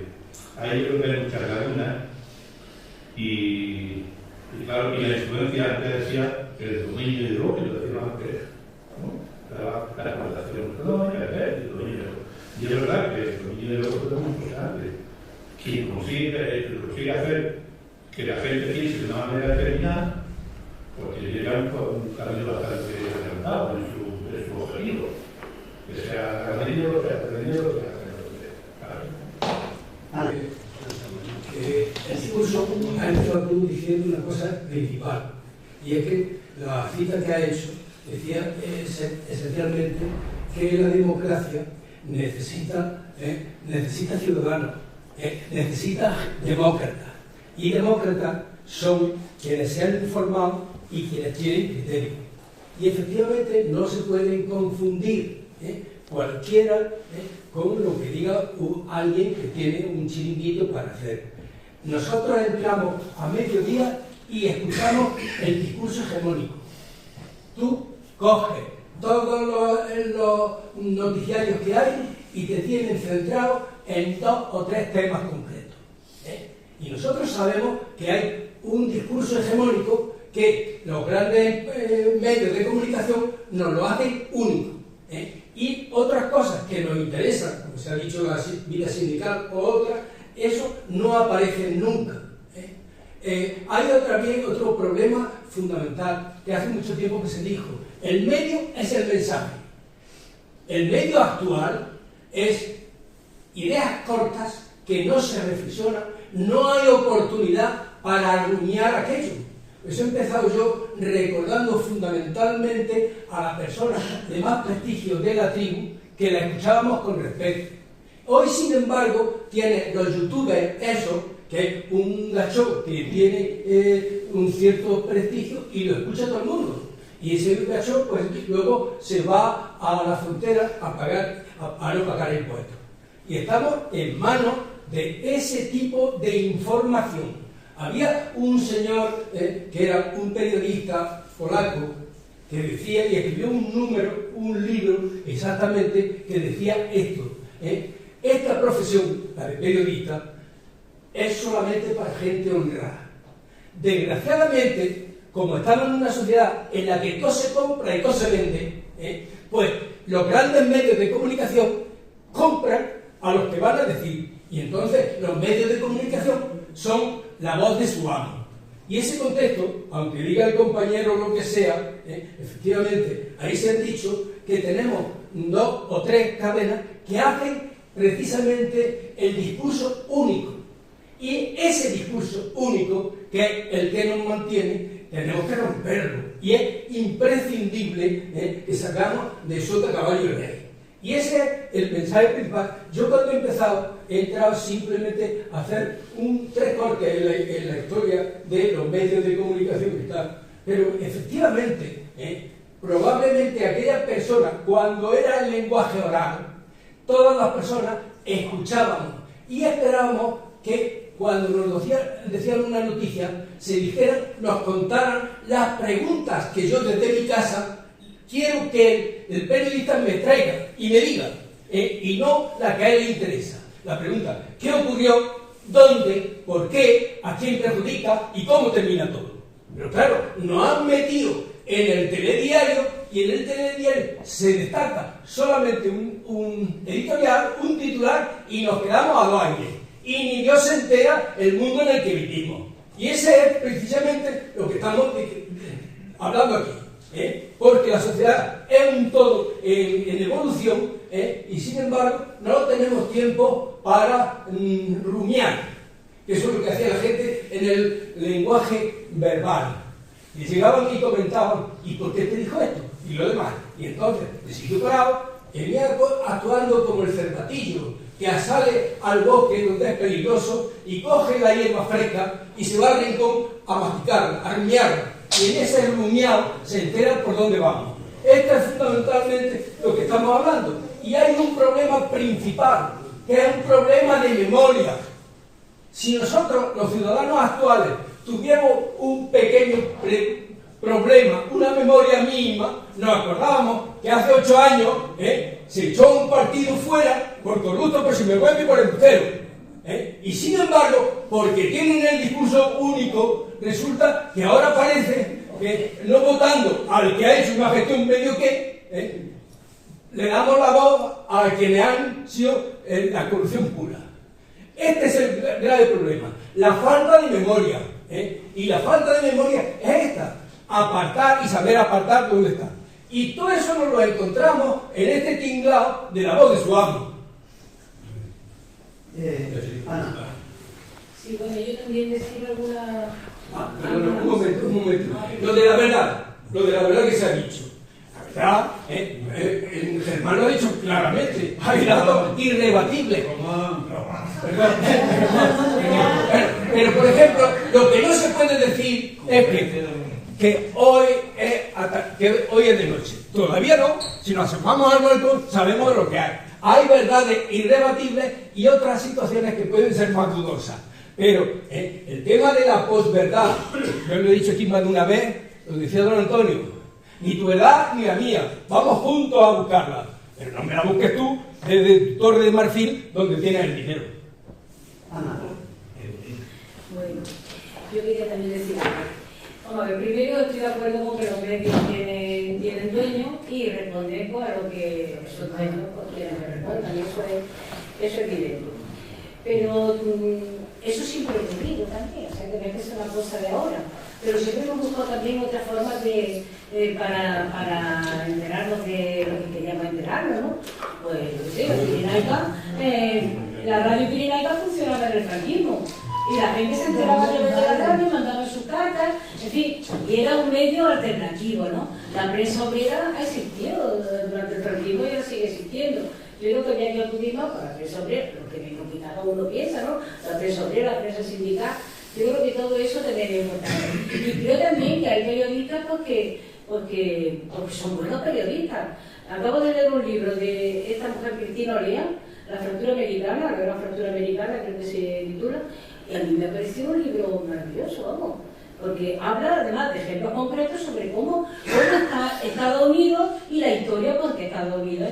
ahí yo creo que hay muchas lagunas y claro, y la influencia, antes decía, el dominio ideológico, lo decíamos antes, ¿no? La explotación económica, el dominio. Y es verdad que el dominio ideológico es muy importante. Quien consigue hacer que la gente piense de una manera determinada, porque llegan por un camino bastante adelantado en su objetivo, que sea aprendido, que sea aprendido, que sea aprendido. El discurso ha empezado tú diciendo una cosa principal, y es que la cita que ha hecho decía esencialmente que la democracia necesita ciudadanos, necesita demócratas, y demócratas son quienes se han informado y quienes tienen criterio. Y efectivamente no se pueden confundir cualquiera con lo que diga alguien que tiene un chiringuito para hacer. Nosotros entramos a mediodía y escuchamos el discurso hegemónico. Tú coges todos los noticiarios que hay y te tienen centrado en 2 o 3 temas concretos. Y nosotros sabemos que hay un discurso hegemónico que los grandes medios de comunicación nos lo hacen único. Y otras cosas que nos interesan, como se ha dicho la vida sindical o otras, eso no aparece nunca. Hay también otro problema fundamental que hace mucho tiempo que se dijo: el medio es el mensaje. El medio actual es ideas cortas que no se reflexionan, no hay oportunidad para arruinar aquello. Eso he empezado yo recordando fundamentalmente a las personas de más prestigio de la tribu, que la escuchábamos con respeto. Hoy, sin embargo, tiene los youtubers, eso, que es un gacho que tiene un cierto prestigio y lo escucha todo el mundo. Y ese gacho, pues luego se va a la frontera a no pagar impuestos. Y estamos en manos de ese tipo de información. Había un señor que era un periodista polaco que decía y escribió un libro exactamente que decía esto. Esta profesión, la de periodista, es solamente para gente honrada. Desgraciadamente, como estamos en una sociedad en la que todo se compra y todo se vende, pues los grandes medios de comunicación compran a los que van a decir. Y entonces los medios de comunicación son la voz de su amo. Y ese contexto, aunque diga el compañero lo que sea, efectivamente, ahí se ha dicho que tenemos 2 o 3 cadenas que hacen precisamente el discurso único. Y ese discurso único, que es el que nos mantiene, tenemos que romperlo. Y es imprescindible que sacamos de sota caballo y rey. Y ese es el mensaje principal. Yo cuando he empezado, he entrado simplemente a hacer un 3 cortes en la historia de los medios de comunicación y tal. Pero efectivamente, probablemente aquellas personas, cuando era el lenguaje oral, todas las personas escuchábamos y esperábamos que cuando nos decían una noticia, se dijeran, nos contaran las preguntas que yo desde mi casa quiero que el periodista me traiga y me diga, y no la que a él le interesa. La pregunta, ¿qué ocurrió? ¿Dónde? ¿Por qué? ¿A quién perjudica? ¿Y cómo termina todo? Pero claro, nos han metido en el telediario y en el telediario se destaca solamente un editorial, un titular y nos quedamos a 2 años. Y ni Dios se entera el mundo en el que vivimos. Y ese es precisamente lo que estamos hablando aquí. Porque la sociedad es un todo en evolución y sin embargo no tenemos tiempo para rumiar, que eso es lo que hacía la gente en el lenguaje verbal. Y llegaban y comentaban, ¿y por qué te dijo esto? Y lo demás. Y entonces, el sitio parado, venía actuando como el cervatillo, que sale al bosque donde es peligroso y coge la hierba fresca y se va al rincón a masticarla, a rumiarla. Y en ese rumiado se entera por dónde vamos. Esto es fundamentalmente lo que estamos hablando. Y hay un problema principal, que es un problema de memoria. Si nosotros, los ciudadanos actuales, tuviéramos un pequeño problema, una memoria mínima, nos acordábamos que hace 8 años se echó un partido fuera por corrupto, por sinvergüenza y por embustero. Y sin embargo, porque tienen el discurso único, resulta que ahora parece que no votando al que ha hecho una gestión medio que, le damos la voz a quienes han sido la corrupción pura. Este es el grave problema, la falta de memoria. Y la falta de memoria es esta, apartar y saber apartar dónde está. Y todo eso nos lo encontramos en este tinglado de la voz de su amo. Ana. Sí, bueno, yo también decir alguna... Un momento. Lo de la verdad que se ha dicho. La verdad, el Germán lo ha dicho claramente, hay datos irrebatibles. Pero, por ejemplo, lo que no se puede decir es que hoy es de noche. Todavía no, si nos asomamos al balcón sabemos lo que hay. Hay verdades irrebatibles y otras situaciones que pueden ser más dudosas. Pero el tema de la posverdad, yo lo he dicho aquí más de una vez, lo decía don Antonio, ni tu edad ni la mía, vamos juntos a buscarla. Pero no me la busques tú desde Torre de Marfil, donde tienes el dinero. Ana. Bueno, yo quería también decir algo. Vamos a ver, primero estoy de acuerdo con que los medios tienen dueños y responder a lo que esos dueños quieran que respondan, y eso es evidente. Pero eso siempre ha ocurrido también, o sea, que no es que sea una cosa de ahora. Pero siempre hemos buscado también otras formas para enterarnos de lo que queríamos enterarnos, ¿no? Pues, no sé, la radio pirenaica funcionaba en el franquismo. Y la gente se enteraba a través de la radio, mandaba sus cartas, en fin, y era un medio alternativo, ¿no? La prensa obrera ha existido durante el franquismo y ahora sigue existiendo. Yo creo que había que acudir más para la prensa obrera, lo que cada uno piensa, ¿no? La prensa obrera, la prensa sindical, yo creo que todo eso también es importante. Y creo también que hay periodistas porque son buenos periodistas. Acabo de leer un libro de esta mujer Cristina Oleán, La fractura americana, la gran fractura americana, creo que se titula, y a mí me ha parecido un libro maravilloso, vamos, porque habla además de ejemplos concretos sobre cómo está Estados Unidos y la historia con que Estados Unidos ha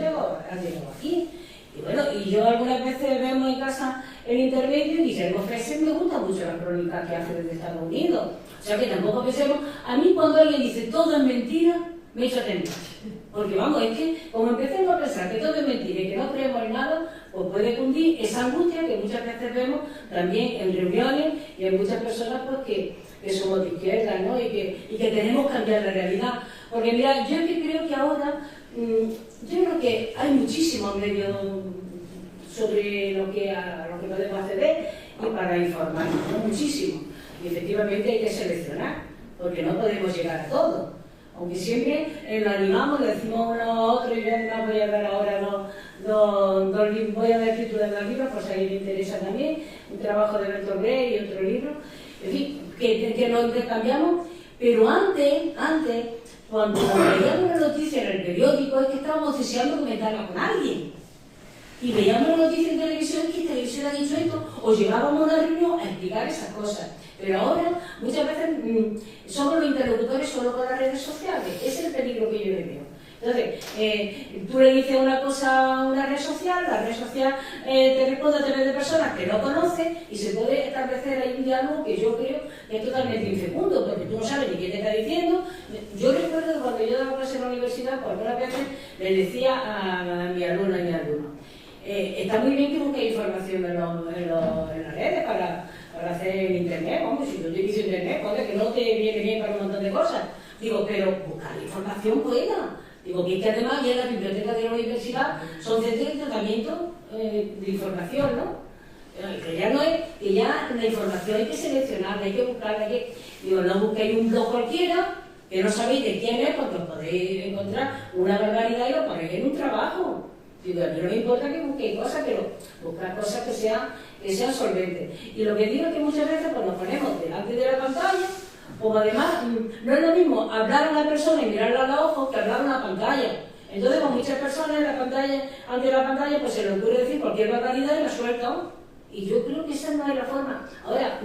llegado aquí. Y bueno, y yo algunas veces vemos en casa el intermedio y Guillermo Fesser me gusta mucho la crónica que hace desde Estados Unidos. O sea que tampoco pensemos, a mí cuando alguien dice todo es mentira, me echa temblar. Porque vamos, es que como empecemos a pensar que todo es mentira y que no creemos en nada, pues puede cundir esa angustia que muchas veces vemos también en reuniones y hay muchas personas pues, que somos de izquierda, ¿no? y que tenemos que cambiar la realidad. Porque mira, yo creo que ahora, yo creo que hay muchísimos medios sobre lo que podemos acceder y para informarnos, ¿no? Muchísimo. Y efectivamente hay que seleccionar, porque no podemos llegar a todo. Aunque siempre lo animamos, le decimos uno a otro, y yo además voy a dar ahora voy a dar el título de dos libros, por si a alguien le interesa también, un trabajo de Bertolt Brecht y otro libro, en fin, que nos intercambiamos, pero antes, cuando veíamos una noticia en el periódico, es que estábamos deseando comentarla con alguien. Y veíamos una noticia en televisión, que televisión ha dicho esto, o llegábamos a una reunión a explicar esas cosas. Pero ahora, muchas veces, somos los interlocutores solo con las redes sociales. Ese es el peligro que yo le veo. Entonces, tú le dices una cosa a una red social, la red social te responde a través de personas que no conoces y se puede establecer ahí un diálogo que yo creo que es totalmente infecundo, porque tú no sabes ni qué te está diciendo. Yo recuerdo que cuando yo daba clase en la universidad, por algunas veces le decía a mi alumna y mi alumno, está muy bien que busques información en las redes para hacer internet, vamos, si tú utilizas internet, joder, que no te viene bien para un montón de cosas. Digo, pero buscar información buena. Digo, que es que además ya en la biblioteca de la universidad son centros de tratamiento de información, ¿no? Que ya no es, que ya la información hay que seleccionarla, hay que buscarla, digo, no busquéis un blog cualquiera, que no sabéis de quién es, porque os podéis encontrar una barbaridad y lo ponéis en un trabajo. Digo, a mí no me importa que busquéis cosas, pero buscar cosas que sean solventes. Y lo que digo es que muchas veces cuando nos ponemos delante de la pantalla, como además no es lo mismo hablar a una persona y mirarla a los ojos que hablar a una pantalla. Entonces, con muchas personas ante la pantalla, pues se le ocurre decir cualquier barbaridad y la sueltan. Y yo creo que esa no es la forma. Ahora,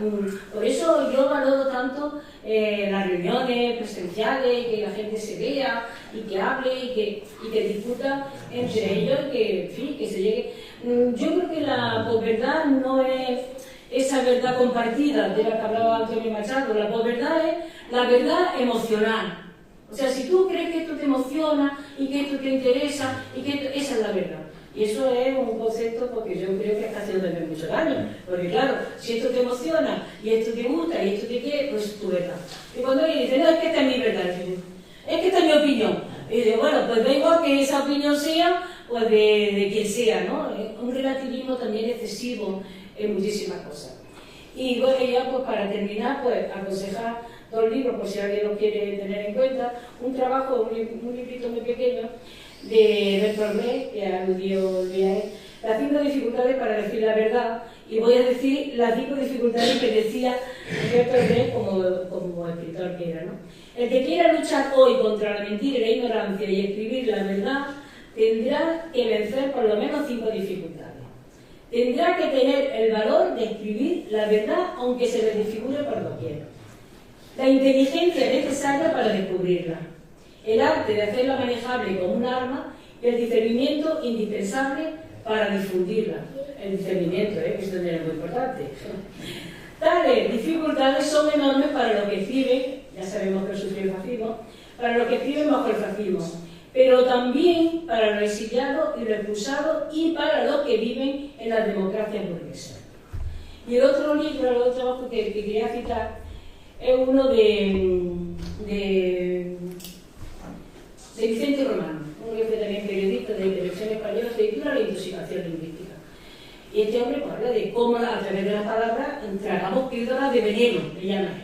por eso yo valoro tanto las reuniones presenciales, que la gente se vea y que hable y que discuta entre ellos y que, en fin, que se llegue. Yo creo que la posverdad no es esa verdad compartida de la que hablaba Antonio Machado. La posverdad es la verdad emocional. O sea, si tú crees que esto te emociona y que esto te interesa, esa es la verdad. Y eso es un concepto porque yo creo que está haciendo también mucho daño. Porque claro, si esto te emociona y esto te gusta y esto te quiere, pues es tu verdad. Y cuando alguien dice, no, es que esta es mi verdad, es que esta es mi opinión. Y dice, bueno, pues da igual que esa opinión sea, pues de quien sea, ¿no? Un relativismo también excesivo en muchísimas cosas. Y bueno, ya pues para terminar, pues aconsejar dos libros, por si alguien lo quiere tener en cuenta. Un trabajo, un librito muy pequeño, de Bertolt Brecht, que aludió Luis, las 5 dificultades para decir la verdad, y voy a decir las 5 dificultades que decía Bertolt Brecht como escritor que era, ¿no? El que quiera luchar hoy contra la mentira y la ignorancia y escribir la verdad, tendrá que vencer por lo menos 5 dificultades. Tendrá que tener el valor de escribir la verdad aunque se le dificulte por doquier. La inteligencia necesaria para descubrirla. El arte de hacerla manejable como un arma y el discernimiento indispensable para difundirla. El discernimiento, que es muy importante. Tales dificultades son enormes para los que escriben, ya sabemos que sufre el fascismo, para los que escriben bajo el fascismo, pero también para los exiliados y los expulsados y para los que viven en las democracias burguesas. Y el otro libro, el otro trabajo que quería citar, es uno de Vicente Romano, uno que fue también periodista de Televisión Española, se titula La intoxicación lingüística. Y este hombre pues, habla de cómo a través de las palabras tragamos píldoras de veneno, le llaman.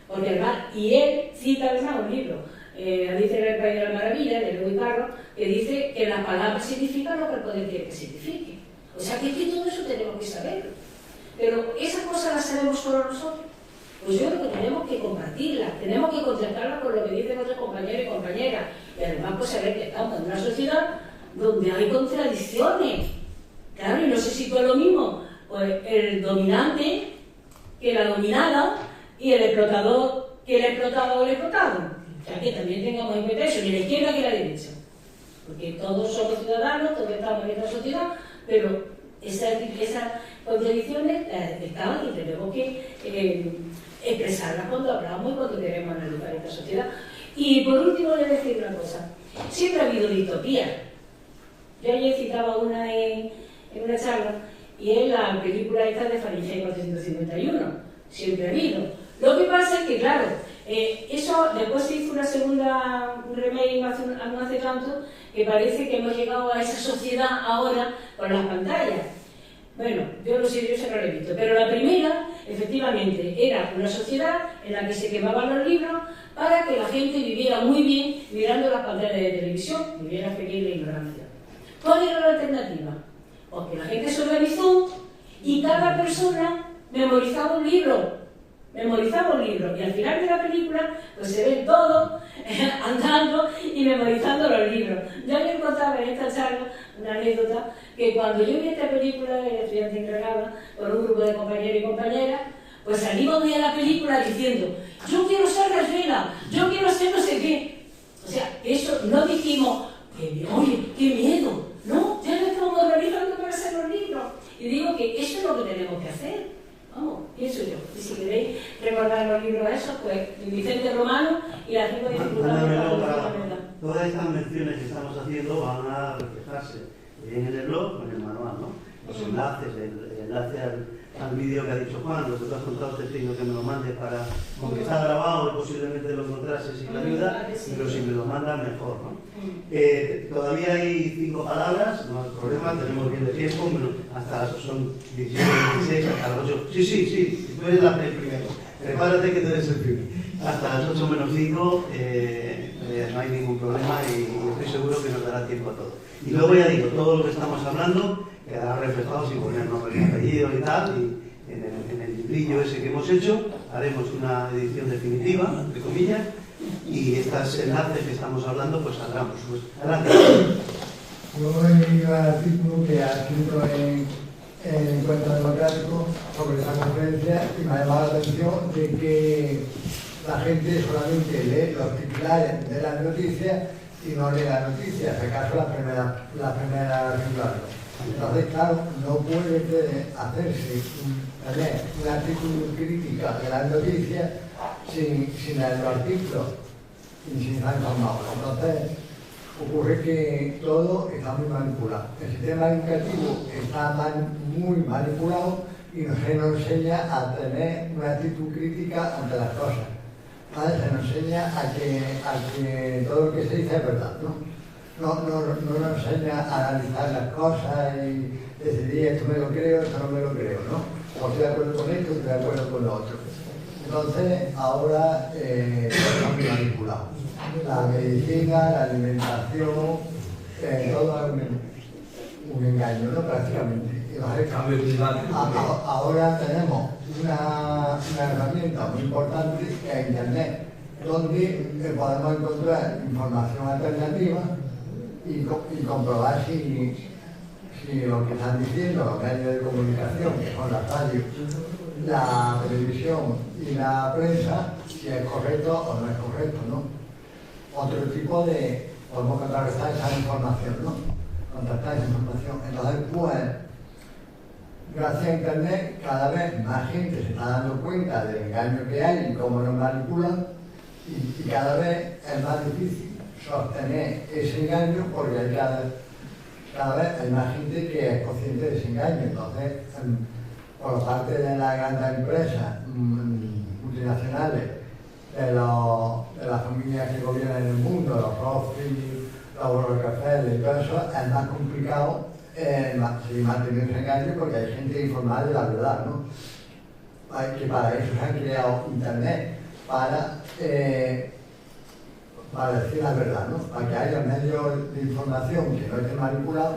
Porque además, y él cita además un libro, dice en El País de la Maravilla, de Luis Carlos, que dice que las palabras significan lo que el poder quiere que signifique. O sea que todo eso tenemos que saberlo. Pero esas cosas las sabemos solo nosotros. Pues yo creo que tenemos que compartirlas, tenemos que contrastarlas con lo que dicen otros compañeros y compañeras. Y además pues saber que estamos en una sociedad donde hay contradicciones. Claro, y no se sitúa lo mismo pues el dominante que la dominada y el explotador que el explotado o el explotado. O sea que también tengamos en cuenta eso, ni la izquierda ni la derecha. Porque todos somos ciudadanos, todos estamos en esta sociedad, pero esas contradicciones están y tenemos que expresarlas cuando hablamos y cuando queremos analizar esta sociedad. Y por último, voy a decir una cosa. Siempre ha habido distopía. Yo ayer citaba una en una charla, y es la película esta de Fahrenheit 451. siempre ha habido. Lo que pasa es que, claro, eso después se hizo una segunda remake no hace tanto, que parece que hemos llegado a esa sociedad ahora con las pantallas. Bueno, yo no sé, yo se lo he visto, pero la primera, efectivamente, era una sociedad en la que se quemaban los libros para que la gente viviera muy bien mirando las pantallas de televisión, viviera feliz en la ignorancia. ¿Cuál era la alternativa? Pues que la gente se organizó y cada persona memorizaba un libro. Y al final de la película pues se ven todos andando y memorizando los libros. Yo les contaba en esta charla una anécdota que cuando yo vi esta película de estudiante en Granada con un grupo de compañeros y compañeras, pues salimos de la película diciendo yo quiero ser Rasuela, yo quiero ser no sé qué. O sea, eso no dijimos oye, qué miedo, no, ya nos estamos organizando para hacer los libros. Y digo que eso es lo que tenemos que hacer. Vamos, pienso yo. Y si queréis recordar los libros esos, pues Vicente Romano y las 5 dificultades de la verdad. Todas estas menciones que estamos haciendo van a reflejarse bien en el blog o en el manual, ¿no? Los enlaces, el enlace al vídeo que ha dicho Juan, lo que tú has contado, te pido que me lo mandes para, aunque está grabado, posiblemente lo encontrases sin la ayuda, pero si me lo mandan mejor, ¿no? Todavía hay 5 palabras, no hay problema, tenemos bien de tiempo, hasta son 17, 16, hasta las 8. Sí, tú eres el primero, prepárate que tú eres el primero. Hasta las 8 menos 5 no hay ningún problema y estoy seguro que nos dará tiempo a todo. Y luego ya digo, todo lo que estamos hablando quedará reflejado sin poner nombre y apellido y tal, y en el librillo ese que hemos hecho haremos una edición definitiva, entre comillas, y estos enlaces que estamos hablando pues saldrán, por supuesto. Adelante. Yo he leído el artículo que ha escrito en Encuentro Democrático sobre esa conferencia y me ha llamado la atención de que la gente solamente lee los titulares de las noticias y no lee las noticias, si acaso la primera titular. Entonces, claro, no puede hacerse un artículo crítico de las noticias sin leer los artículos y sin estar informado. Entonces, ocurre que todo está muy manipulado. El sistema educativo está muy manipulado y no se nos enseña a tener una actitud crítica ante las cosas. Se nos enseña a que todo lo que se dice es verdad, ¿no? No nos enseña a analizar las cosas y decidir esto me lo creo, esto no me lo creo, ¿no? O estoy de acuerdo con esto, estoy de acuerdo con lo otro. Entonces, ahora todo está muy manipulado. La medicina, la alimentación, todo es un engaño, ¿no? Prácticamente. Ahora tenemos una herramienta muy importante que es Internet, donde podemos encontrar información alternativa y comprobar si lo que están diciendo los medios de comunicación, que son las radios, la televisión y la prensa, si es correcto o no es correcto, ¿no? Otro tipo de... podemos contrarrestar esa información, ¿no? Contrastar esa información. Entonces, pues, gracias a Internet, cada vez más gente se está dando cuenta del engaño que hay y cómo nos manipulan, y cada vez es más difícil sostener ese engaño porque hay cada vez hay más gente que es consciente de ese engaño. Entonces, por parte de las grandes empresas multinacionales, de las familias que gobiernan el mundo, los Rothschild, los Rockefeller y todo eso, es más complicado seguir manteniendo ese engaño porque hay gente informada de la verdad, ¿no? Que para eso se han creado Internet, para decir la verdad, ¿no? Para que haya medios de información que no estén manipulados,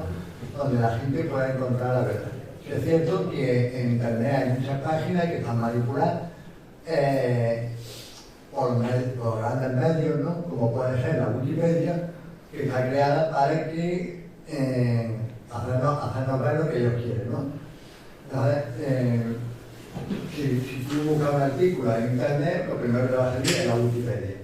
donde la gente pueda encontrar la verdad. Es cierto que en Internet hay muchas páginas que están manipuladas por grandes medios, ¿no? Como puede ser la Wikipedia, que está creada para que hacernos ver lo que ellos quieren, ¿no? Entonces, si tú buscas un artículo en Internet, lo primero que va a salir es la Wikipedia.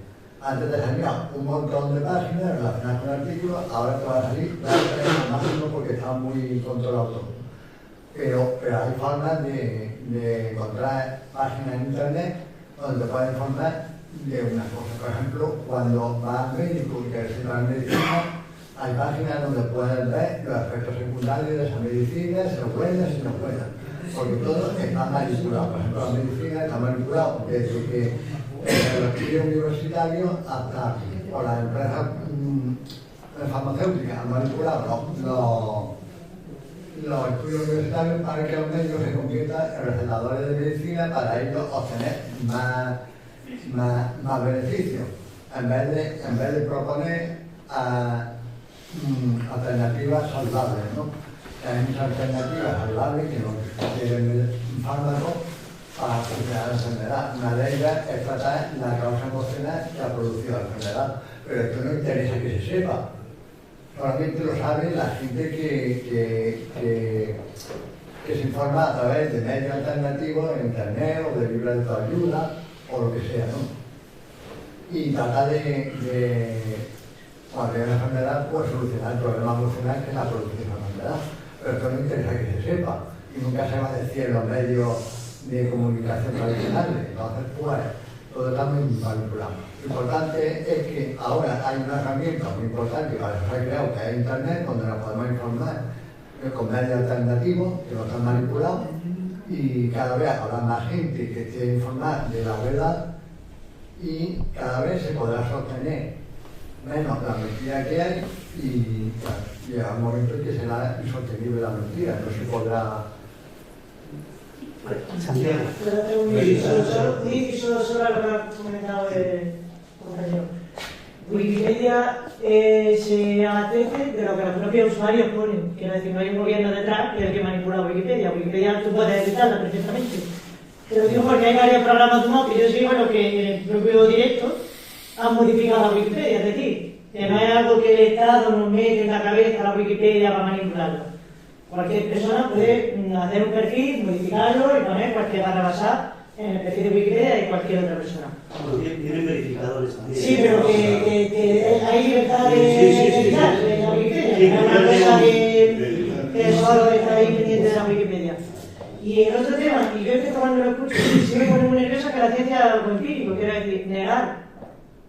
Antes te salía un montón de páginas relacionadas con artículos, ahora te va a salir al máximo porque está muy controlado todo. Pero hay formas de encontrar páginas en Internet donde te puedes informar de una cosa. Por ejemplo, cuando vas al médico y quieres entrar en medicina, hay páginas donde puedes ver los efectos secundarios de esa medicina, si son buenas, si no buenas. porque todo está manipulado. Por ejemplo, la medicina está manipulada desde que el estudio universitario hasta por las empresas farmacéuticas han manipulado los estudios universitarios para que los médicos se conviertan en recetadores de medicina para ellos obtener más beneficios, en vez de proponer alternativas saludables, ¿no? Hay muchas alternativas saludables que no tienen fármacos para superar la enfermedad. Una de ellas es tratar la causa emocional que ha producido la enfermedad, pero esto no interesa que se sepa. Solamente lo sabe la gente que se informa a través de medios alternativos en internet o de libros de autoayuda o lo que sea, ¿no? Y trata cuando hay una enfermedad, pues solucionar el problema emocional que la produce esa enfermedad. Pero esto no interesa que se sepa y nunca se va a decir en los medios de comunicación tradicionales. Entonces, pues, todo está muy manipulado. Lo importante es que ahora hay una herramienta muy importante, para eso se ha creado, que es Internet, donde nos podemos informar con medios alternativos que no están manipulados, y cada vez habrá más gente que esté informada de la verdad y cada vez se podrá sostener menos la mentira que hay y llegará un momento en que será insostenible la mentira, no se podrá. Santiago. Solo lo que ha comentado el compañero. Wikipedia se abastece de lo que los propios usuarios ponen. Quiero decir, no hay un gobierno detrás que es el que manipula Wikipedia. Wikipedia tú puedes editarla perfectamente. Te lo digo porque hay varios programas que yo sigo en los que en el propio directo han modificado la Wikipedia. Es decir, que no es algo que el Estado nos mete en la cabeza a la Wikipedia para manipularlo. Cualquier persona puede hacer un perfil, modificarlo y poner cualquier barra basada en el perfil de Wikipedia de cualquier otra persona. Tienen verificadores también. Sí, pero que hay libertad de editar en la Wikipedia. Sí, es una cosa que solo está ahí pendiente de la Wikipedia. Y el otro tema, y yo es que cuando lo escucho, sí me pone muy nerviosa que la ciencia es algo empírico, quiero decir, negar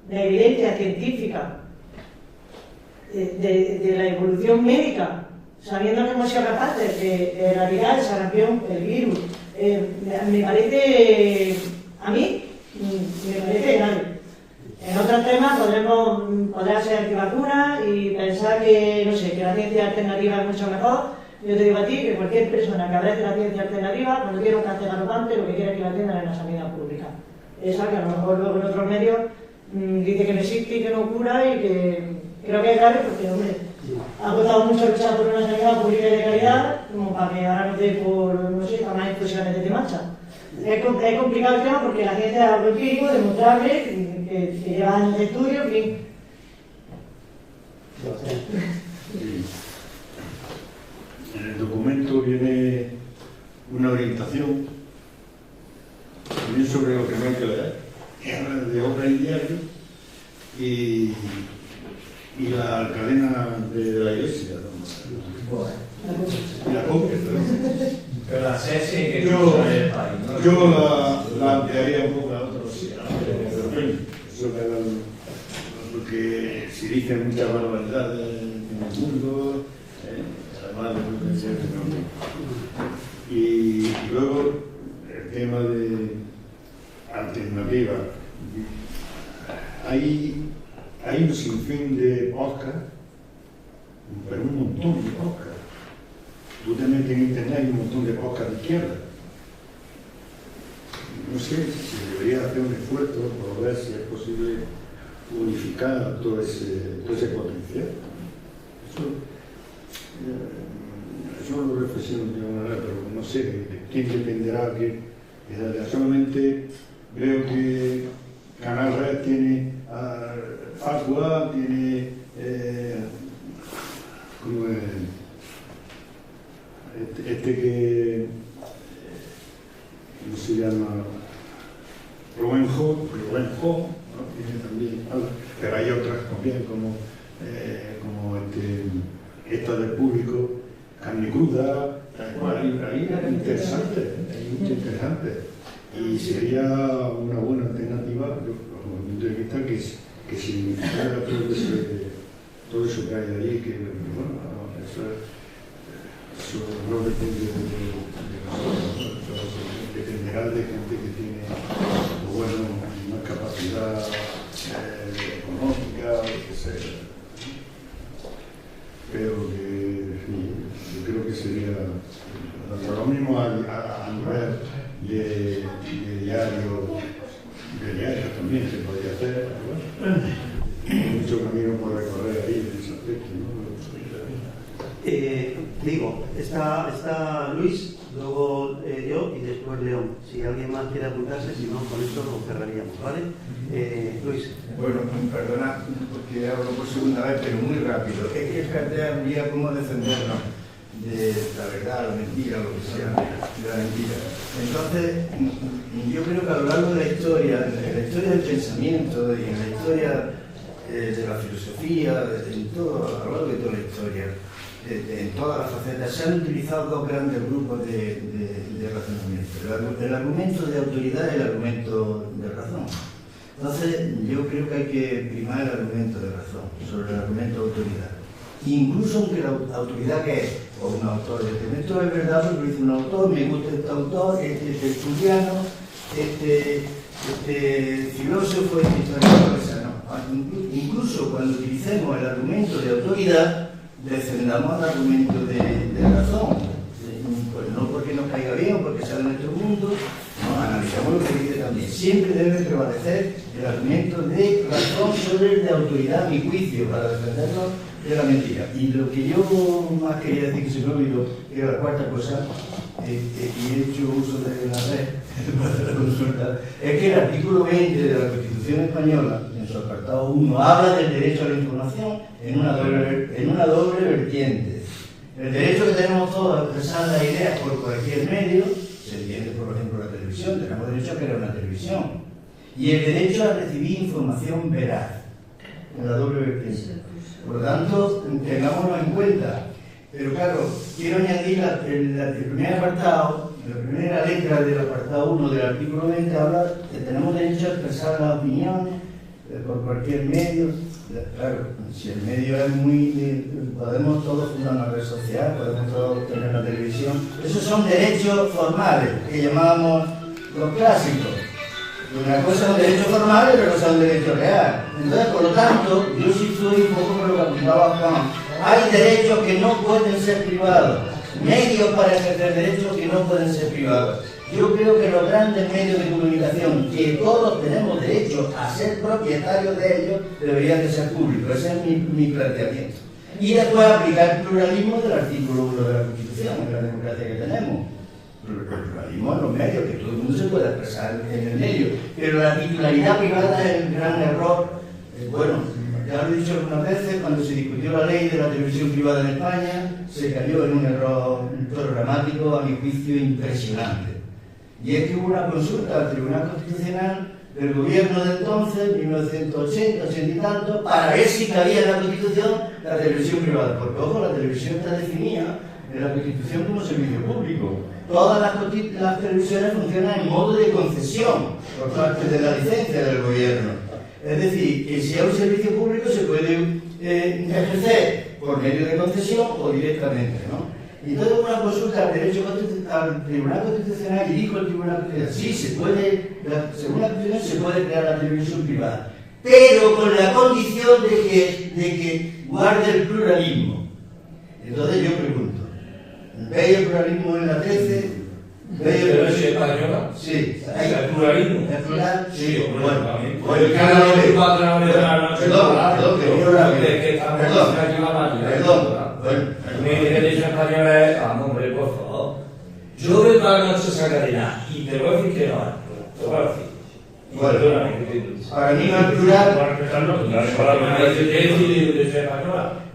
la evidencia científica de la evolución médica, sabiendo que hemos sido capaces de erradicar el sarampión, el virus, me parece, a mí, me parece grave. En otros temas podrá ser antivacunas y pensar que, no sé, que la ciencia alternativa es mucho mejor. Yo te digo a ti que cualquier persona que abrace la ciencia alternativa, cuando quiera un cáncer galopante, lo que quiera es que la atiendan en la sanidad pública. Esa que a lo mejor luego en otros medios dice que no existe y que no cura y que creo que es grave porque, hombre, ha costado mucho luchar por una sanidad pública y de calidad, como para que ahora nos dé por, no sé, para más explosiones de marcha. Es complicado el tema porque la ciencia es algo empírico, demostrable, que lleva años de estudio, en fin. En el documento viene una orientación también sobre lo que no hay que leer, que habla de obra y diario y la cadena de la iglesia, y la copia. Pero la CESI que yo la ampliaría un poco a otros, eso porque si dicen muchas barbaridades en el mundo, además de y luego el tema de alternativa. Hay un sinfín de podcasts, pero un montón de podcasts. Tú te metes en internet y hay un montón de podcasts de izquierda. No sé si debería hacer un esfuerzo por ver si es posible unificar todo ese potencial. Eso lo reflexiono de una manera, pero no sé de quién dependerá que solamente veo que Canal Red tiene Facua, tiene como que ¿cómo se llama? Robenjo, ¿no? Tiene también, pero hay otras también como esta del público, Carne Cruda, ahí es interesante, y sería una buena alternativa desde el punto de vista que significara todo eso que hay ahí, que bueno, eso no depende de nosotros. general de gente que tiene, bueno, una capacidad económica, o lo que sea. Pero que, yo creo que sería lo mismo a nivel de diario también se podría hacer. Hay mucho camino por recorrer ahí en ese aspecto, ¿no? Digo, está Luis, luego yo y después León. Si alguien más quiere apuntarse, si no, con esto lo cerraríamos, ¿vale? Luis. Bueno, perdona porque hablo por segunda vez, pero muy rápido. Es que el cartel habría cómo defendernos de la verdad, la mentira, lo que sea, de la mentira. Entonces, yo creo que a lo largo de la historia, en la historia del pensamiento y en la historia de la filosofía, a lo largo de toda la historia, en todas las facetas, se han utilizado dos grandes grupos de razonamiento. El argumento de autoridad y el argumento de razón. Entonces, yo creo que hay que primar el argumento de razón sobre el argumento de autoridad. Incluso aunque la autoridad que es, o un autor, esto es verdad porque lo dice un autor, me gusta este autor, este estudiano, este filósofo, este historiador, o sea, no. Incluso cuando utilicemos el argumento de autoridad, defendamos el argumento de razón. Pues no porque nos caiga bien o porque sea de nuestro mundo, no, analizamos lo que dice también. Siempre debe prevalecer el argumento de razón sobre el de autoridad, a mi juicio, para defenderlo de la mentira. Y lo que yo más quería decir, que se me olvidó, que era la cuarta cosa, y he hecho uso de la red para la consulta, es que el artículo 20 de la Constitución Española, en su apartado 1, habla del derecho a la información en una doble vertiente. El derecho que tenemos todos a expresar las ideas por cualquier medio, se entiende por ejemplo la televisión, tenemos derecho a crear una televisión, y el derecho a recibir información veraz, en la doble vertiente. Por lo tanto, tengámoslo en cuenta. Pero claro, quiero añadir el primer apartado, la primera letra del apartado 1 del artículo 20 habla que tenemos derecho a expresar las opiniones por cualquier medio. Claro, si el medio es muy... podemos todos fundar una red social, podemos todos tener una televisión. Esos son derechos formales, que llamamos los clásicos. Una cosa son derechos formales, pero son derechos reales. Entonces, por lo tanto, yo sí estoy un poco con lo que apuntaba Juan. Hay derechos que no pueden ser privados, medios para ejercer derechos que no pueden ser privados. Yo creo que los grandes medios de comunicación, que todos tenemos derecho a ser propietarios de ellos, deberían de ser públicos. Ese es mi planteamiento. Y después aplicar el pluralismo del artículo 1 de la Constitución, en la democracia que tenemos. El pluralismo en los medios, que todo el mundo se pueda expresar en el medio. Pero la titularidad privada es el gran error. Bueno, ya lo he dicho algunas veces, cuando se discutió la ley de la televisión privada en España, se cayó en un error programático, a mi juicio, impresionante. Y es que hubo una consulta al Tribunal Constitucional del gobierno de entonces, 1980, 80 y tanto, para ver si cabía en la Constitución la televisión privada. Porque, ojo, la televisión está definida en la Constitución como servicio público. Todas las televisiones funcionan en modo de concesión por parte de la licencia del gobierno. Es decir, que si hay un servicio público se puede ejercer por medio de concesión o directamente, ¿no? Y entonces una consulta al Tribunal Constitucional y dijo el Tribunal Constitucional, sí, se puede, según la Constitución se puede crear la televisión privada, pero con la condición de que guarde el pluralismo. Entonces yo pregunto, ¿veis el pluralismo en la 13? ¿Veis el pluralismo española? Sí. ¿El pluralismo? ¿El plural? Sí, bueno. Mi derecho español es, hombre, por favor. Yo veo toda la noche esa cadena y te voy a decir que no, te voy a decir. Bueno, para mí no es plural.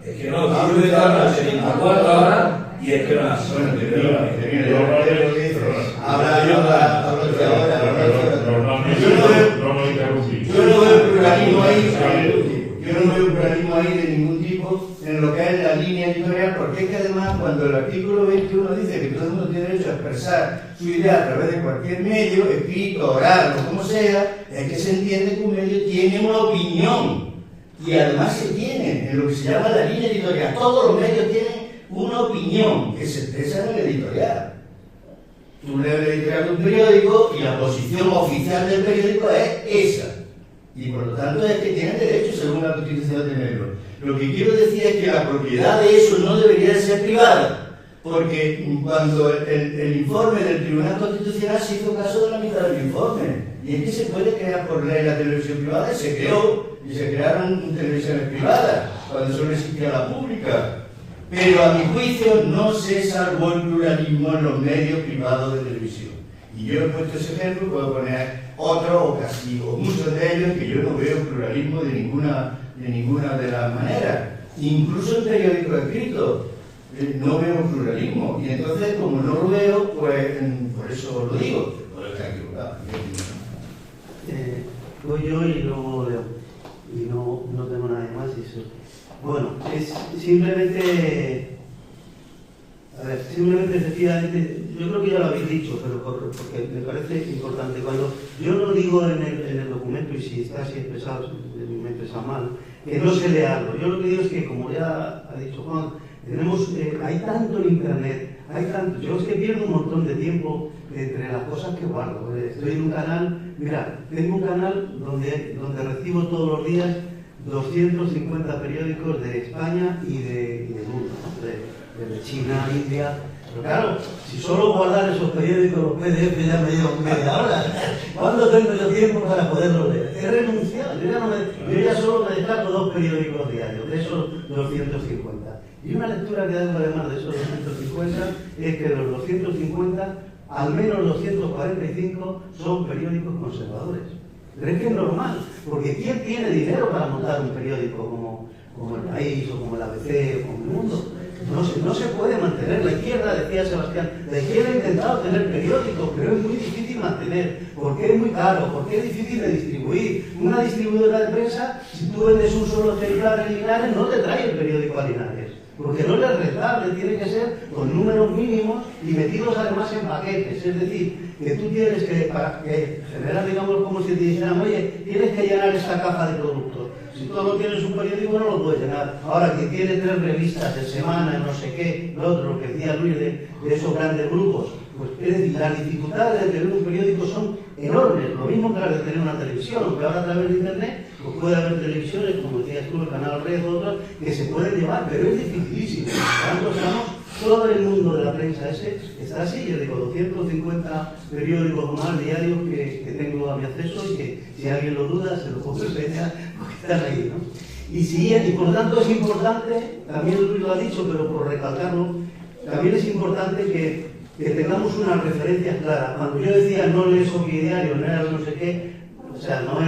Es que no, yo veo toda la noche a 4 horas y es que no es. Bueno, habla yo no veo pluralismo ahí. Yo no veo pluralismo ahí de ningún tipo en lo que es la línea editorial, porque es que además cuando el artículo 21 dice que todo el mundo tiene derecho a expresar su idea a través de cualquier medio, escrito, oral o como sea, es que se entiende que un medio tiene una opinión. Y además se tiene en lo que se llama la línea editorial. Todos los medios tienen una opinión que se expresa en el editorial. Tú lees la editorial de un periódico y la posición oficial del periódico es esa. Y por lo tanto es que tienen derecho, según la Constitución, a tenerlo. Lo que quiero decir es que la propiedad de eso no debería de ser privada, porque cuando el informe del Tribunal Constitucional se hizo caso de la mitad del informe. Y es que se puede crear por ley la televisión privada, y se creó, y se crearon televisiones privadas, cuando solo existía la pública. Pero a mi juicio no se salvó el pluralismo en los medios privados de televisión. Y yo he puesto ese ejemplo, puedo poner otros o casi, o muchos de ellos, que yo no veo pluralismo de ninguna de las maneras. Incluso en periódicos escritos no veo pluralismo. Y entonces, como no lo veo, pues por eso lo digo. Puedo estar equivocado. Voy yo y luego leo. Y no tengo nada más. Bueno, es simplemente... A ver, simplemente, efectivamente, yo creo que ya lo habéis dicho, pero porque me parece importante. Cuando yo lo digo en el documento, y si está así expresado, me he expresado mal, que no sé leerlo. Yo lo que digo es que, como ya ha dicho Juan, hay tanto en Internet, yo es que pierdo un montón de tiempo entre las cosas que guardo. Estoy en un canal, mira, tengo un canal donde recibo todos los días 250 periódicos de España y del mundo, de China, India. Pero claro, si solo guardar esos periódicos, los PDF, ya me llevo media hora. ¿Cuándo tengo yo tiempo para poderlo leer? He renunciado, yo ya solo me descargo 2 periódicos diarios, de esos 250. Y una lectura que hago además de esos 250 es que de los 250, al menos 245 son periódicos conservadores. Pero es que es normal, porque ¿quién tiene dinero para montar un periódico como El País, o como el ABC, o como El Mundo? No se puede mantener. La izquierda, decía Sebastián, la izquierda ha intentado tener periódicos, pero es muy difícil mantener, porque es muy caro, porque es difícil de distribuir. Una distribuidora de prensa, si tú vendes un solo ejemplar en Linares, no te trae el periódico a Linares, porque no es rentable, tiene que ser con números mínimos y metidos además en paquetes. Es decir, que tú tienes que, para generar, digamos, como si te dijeran, oye, tienes que llenar esta caja de productos. Si tú no tienes un periódico, no lo puedes llenar. Ahora, que tiene 3 revistas de semana, no sé qué, lo otro, lo que decía Luis de esos grandes grupos, pues es decir, las dificultades de tener un periódico son enormes. Lo mismo que las de tener una televisión, aunque ahora a través de Internet pues puede haber televisiones, como decías tú, el Canal Red o otras, que se pueden llevar, pero es dificilísimo. Por tanto, todo el mundo de la prensa está así. Yo digo, 250 periódicos más diarios que tengo a mi acceso, y que si alguien lo duda se lo puedo enseñar porque están ahí, ¿no? Y por tanto es importante, también Luis lo ha dicho, pero por recalcarlo, también es importante que tengamos unas referencias claras. Cuando yo decía no lees diario, no era no sé qué, o sea, lo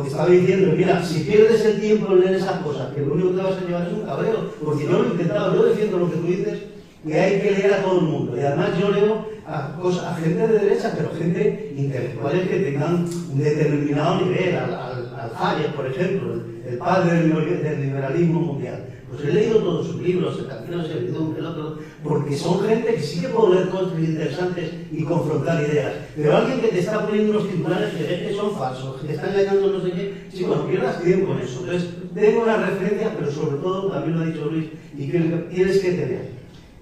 que estaba diciendo es, mira, si pierdes el tiempo en leer esas cosas, que lo único que te vas a llevar es un cabreo, porque yo lo he intentado, yo defiendo lo que tú dices, que hay que leer a todo el mundo. Y además yo leo a gente de derecha, pero gente intelectuales que tengan un determinado nivel, al Hayek, por ejemplo, el padre del liberalismo mundial. Pues he leído todos sus libros, el Camino de Servidumbre, el otro, porque son gente que sí que puede leer cosas interesantes y confrontar ideas. Pero alguien que te está poniendo unos titulares que ves que son falsos, que te está engañando no sé qué, sí, bueno, pierdas tiempo en eso. Entonces, tengo unas referencias, pero sobre todo, también lo ha dicho Luis, y que tienes que tener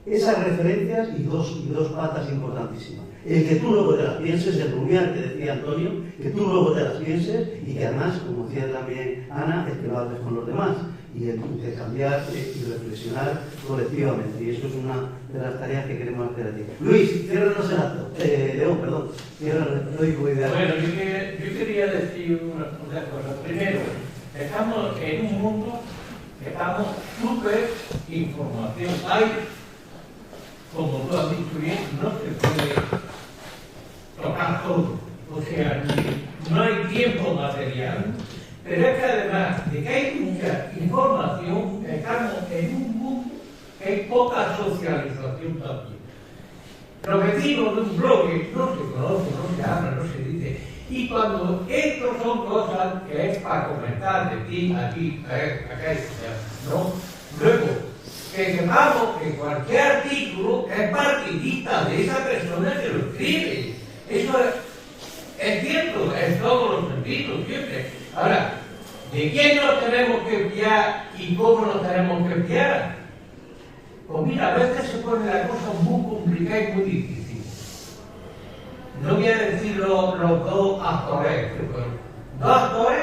esas referencias y dos patas importantísimas. El que tú luego te las pienses, el rumiar que decía Antonio, que tú luego te las pienses, y que además, como decía también Ana, el que lo hables con los demás, y el intercambiar y reflexionar colectivamente. Y eso es una de las tareas que queremos hacer aquí. Luis, ciérranos el acto. León, perdón. Bueno, yo quería decir una cosa. Primero, estamos en un mundo que estamos súper información. Hay, como tú has dicho bien, no se puede tocar todo. O sea, no hay tiempo material. Pero es que además de que hay mucha información, estamos en un mundo que hay poca socialización también. Los vecinos de un bloque no se conocen, no se hablan, no se dice. Y cuando esto son cosas que es para comentar de ti, aquí, acá, ¿no? Luego, que sepamos que cualquier artículo es partidista de esa persona que lo escribe. Eso es cierto, en todos los sentidos, siempre. Ahora, ¿de quién nos tenemos que fiar y cómo nos tenemos que fiar? Pues mira, a veces se pone la cosa muy complicada y muy difícil. no voy a decir los dos actores, dos actores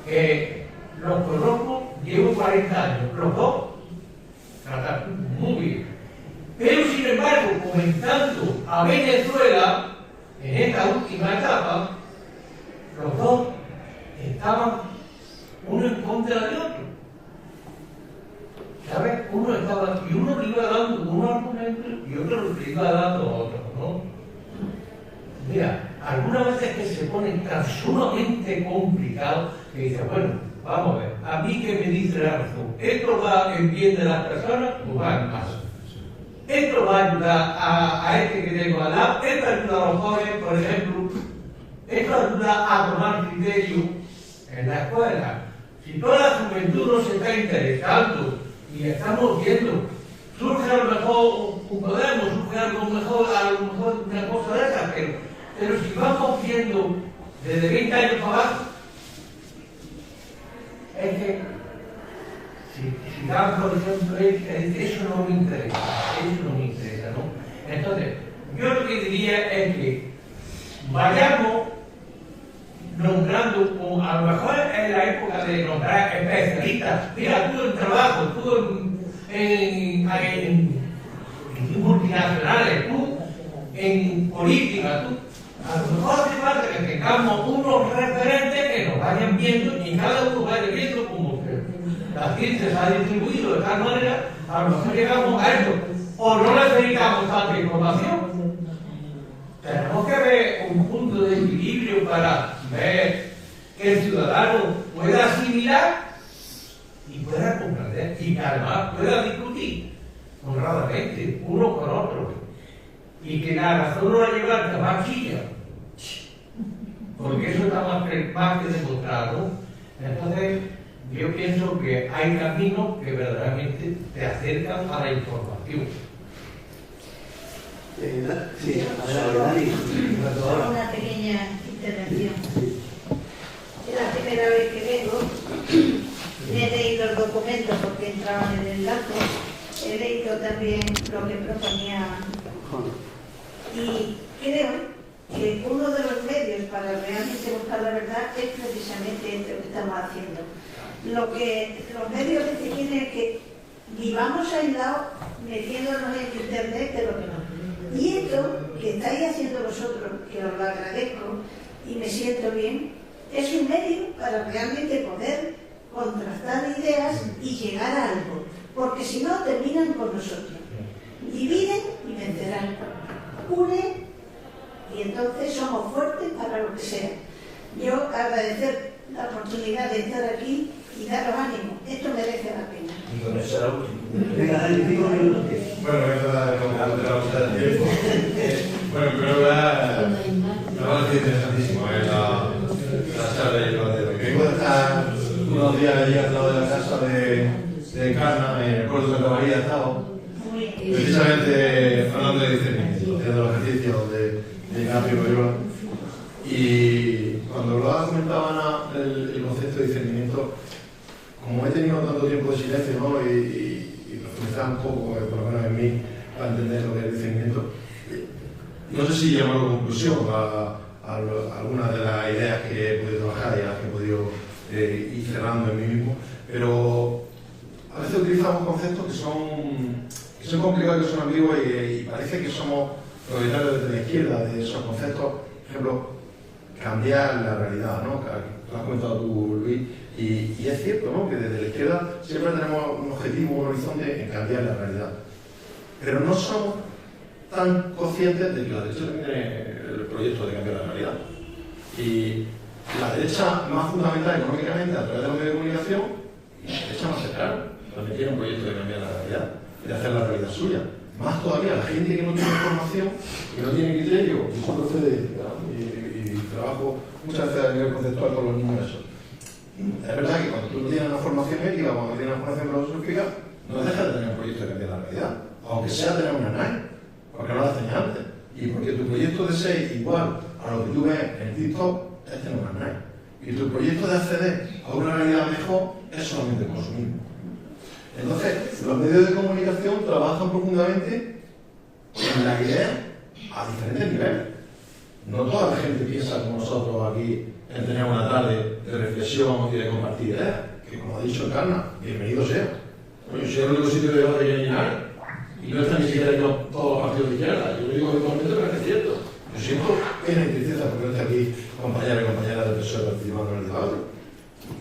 que los conozco, llevo 40 años, los dos tratan muy bien. Pero sin embargo, comentando a Venezuela, en esta última etapa, los dos estaban uno en contra del otro. ¿Sabes? Uno estaba, y uno le iba dando un argumento y otro le iba dando otro, ¿no? Mira, algunas veces que se pone tan sumamente complicado que dice, bueno, vamos a ver, a mí que me dice la razón, ¿esto va en bien de las personas o va en más? Esto va a ayudar a este que tengo al lado, esto ayuda a los jóvenes, por ejemplo, esto ayuda a tomar criterio en la escuela. Si toda la juventud no se está interesando y estamos viendo, surge a lo mejor un Podemos, surge a lo mejor una cosa de esa, pero si vamos viendo desde 20 años para abajo, es que si dan, por ejemplo, eso no me interesa, ¿no? Entonces, yo lo que diría es que vayamos nombrando, como a lo mejor en la época de nombrar especialistas, mira, tú en trabajo, tú en multinacionales, tú en política, tú, a lo mejor hace falta que tengamos unos referentes que nos vayan viendo y cada uno vaya viendo como la ciencia se ha distribuido de tal manera, a lo mejor llegamos a eso, o no necesitamos tanta información. Tenemos que ver un punto de equilibrio para ver que el ciudadano pueda asimilar y pueda comprender y que además pueda discutir honradamente uno con otro y que la razón no la lleve a más chilla, porque eso está más que demostrado. Entonces yo pienso que hay caminos que verdaderamente te acercan a la información. Sí, adelante. Una pequeña intervención. Es la primera vez que vengo. Me he leído el documento porque entraba en el enlace. He leído también lo que proponía. Y creo que uno de los medios para realmente buscar la verdad es precisamente esto que estamos haciendo. Lo que los medios que tienen es que vivamos aislados metiéndonos en internet de lo que no. Y esto que estáis haciendo vosotros, que os lo agradezco y me siento bien, es un medio para realmente poder contrastar ideas y llegar a algo, porque si no terminan con nosotros. Dividen y vencerán. Unen y entonces somos fuertes para lo que sea. Yo agradecer la oportunidad de estar aquí y daros ánimo. Esto merece la pena. Y con eso era último. Venga, dale 5 minutos. Bueno, voy a dar el tiempo. Bueno, en primer lugar, me parece interesantísimo la charla y el debate. Vengo de estar unos días allí al lado de la casa de Carna, en el puerto de Santa María, Estado, precisamente hablando de discernimiento, haciendo los ejercicios de Ignacio Loyola. Y cuando lo comentaba Ana, el concepto de discernimiento, como he tenido tanto tiempo de silencio, ¿no? y profundizar un poco, por lo menos en mí, para entender lo que es el discernimiento, no sé si llamarlo conclusión a algunas de las ideas que he podido trabajar y a las que he podido ir cerrando en mí mismo, pero a veces utilizamos conceptos que son complicados, que son ambiguos y parece que somos propietarios desde la izquierda de esos conceptos. Por ejemplo, cambiar la realidad, ¿no? Lo has comentado tú, Luis, y es cierto, ¿no? Que desde la izquierda siempre tenemos un objetivo, un horizonte en cambiar la realidad. Pero no somos tan conscientes de que la derecha tiene el proyecto de cambiar la realidad. Y la derecha más fundamental económicamente a través de los medios de comunicación, y la derecha más cercana, también tiene un proyecto de cambiar la realidad y de hacer la realidad suya. Más todavía, la gente que no tiene información, que no tiene criterio, yo procede y trabajo muchas veces a nivel conceptual con los niños eso. Es verdad que cuando tú no tienes una formación ética, cuando no tienes una formación filosófica, no dejas de tener un proyecto de cambiar la realidad, aunque sea tener una NAE, porque no lo haces antes. Y porque tu proyecto de ser igual a lo que tú ves en TikTok es tener una NAE. Y tu proyecto de acceder a una realidad mejor es solamente el consumismo. Entonces, los medios de comunicación trabajan profundamente en la idea a diferentes niveles. No toda la gente piensa como nosotros aquí en tener una tarde de reflexión y de compartir ideas, que como ha dicho Encarna, bienvenido sea. Bueno, yo soy el único sitio de debate que hay en Linares, y no están ni siquiera todos los partidos de izquierda. Yo lo digo habitualmente, pero es cierto. Yo siento pena y tristeza porque no está aquí compañera y compañera del PSOE participando en el debate.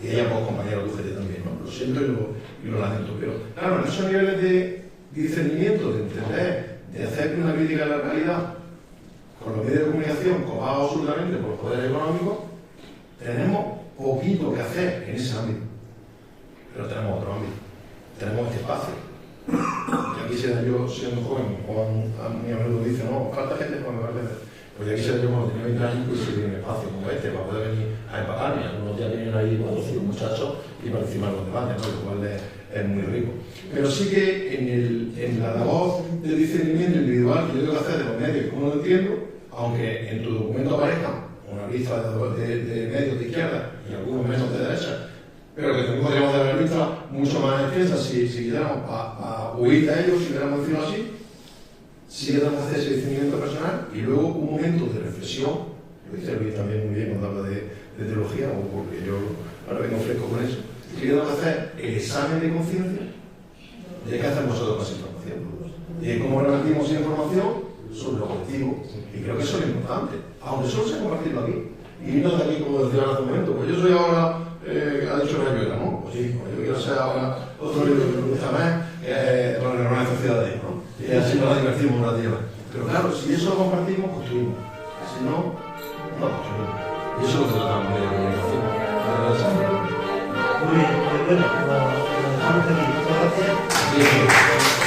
Y ella, pues, compañero de UGT también, ¿no? Lo siento y lo lamento. Pero, claro, en esos niveles de discernimiento, de entender, de hacer una crítica a la realidad, con los medios de comunicación copados absolutamente por los poderes económicos, tenemos poquito que hacer en ese ámbito. Pero tenemos otro ámbito. Tenemos este espacio. Y aquí se da yo, siendo joven, Juan a mí a menudo dice, no, falta gente para me parece. Pues aquí se da yo cuando tenía 20 años, pues se tiene un espacio como este para poder venir a empatarme. Algunos ya vienen ahí 4 o 5 muchachos y participar en los debates, ¿no? Lo cual es muy rico. Pero sí que en la labor de discernimiento individual que yo tengo que hacer de los medios, como lo entiendo, aunque en tu documento aparezca una lista de medios de izquierda y algunos menos de derecha, pero que también podríamos dar una lista mucho más extensa si quisiéramos a huir de ellos, si quisiéramos decirlo así, sí que tenemos que hacer ese discernimiento personal y luego un momento de reflexión. Lo dice Luis también muy bien cuando habla de teología, o porque yo ahora vengo fresco con eso. Sí que tenemos que hacer el examen de conciencia de qué hacemos nosotros con esa información y de cómo repartimos esa información sobre lo objetivo. Y creo que eso es lo importante, aunque solo sea compartirlo aquí. Y no de aquí, como decía hace un momento, pues yo soy ahora, ha dicho Rayuela, ¿no? Pues sí, pues yo quiero ser ahora otro libro que me gusta más, con la nueva sociedad de ¿no? Y así nos divertimos una día. Pero claro, si eso lo compartimos, construimos. Si no, no construimos. Y eso es lo que tratamos de comunicación. Muy bien, pues bueno, lo dejamos aquí. Muchas gracias.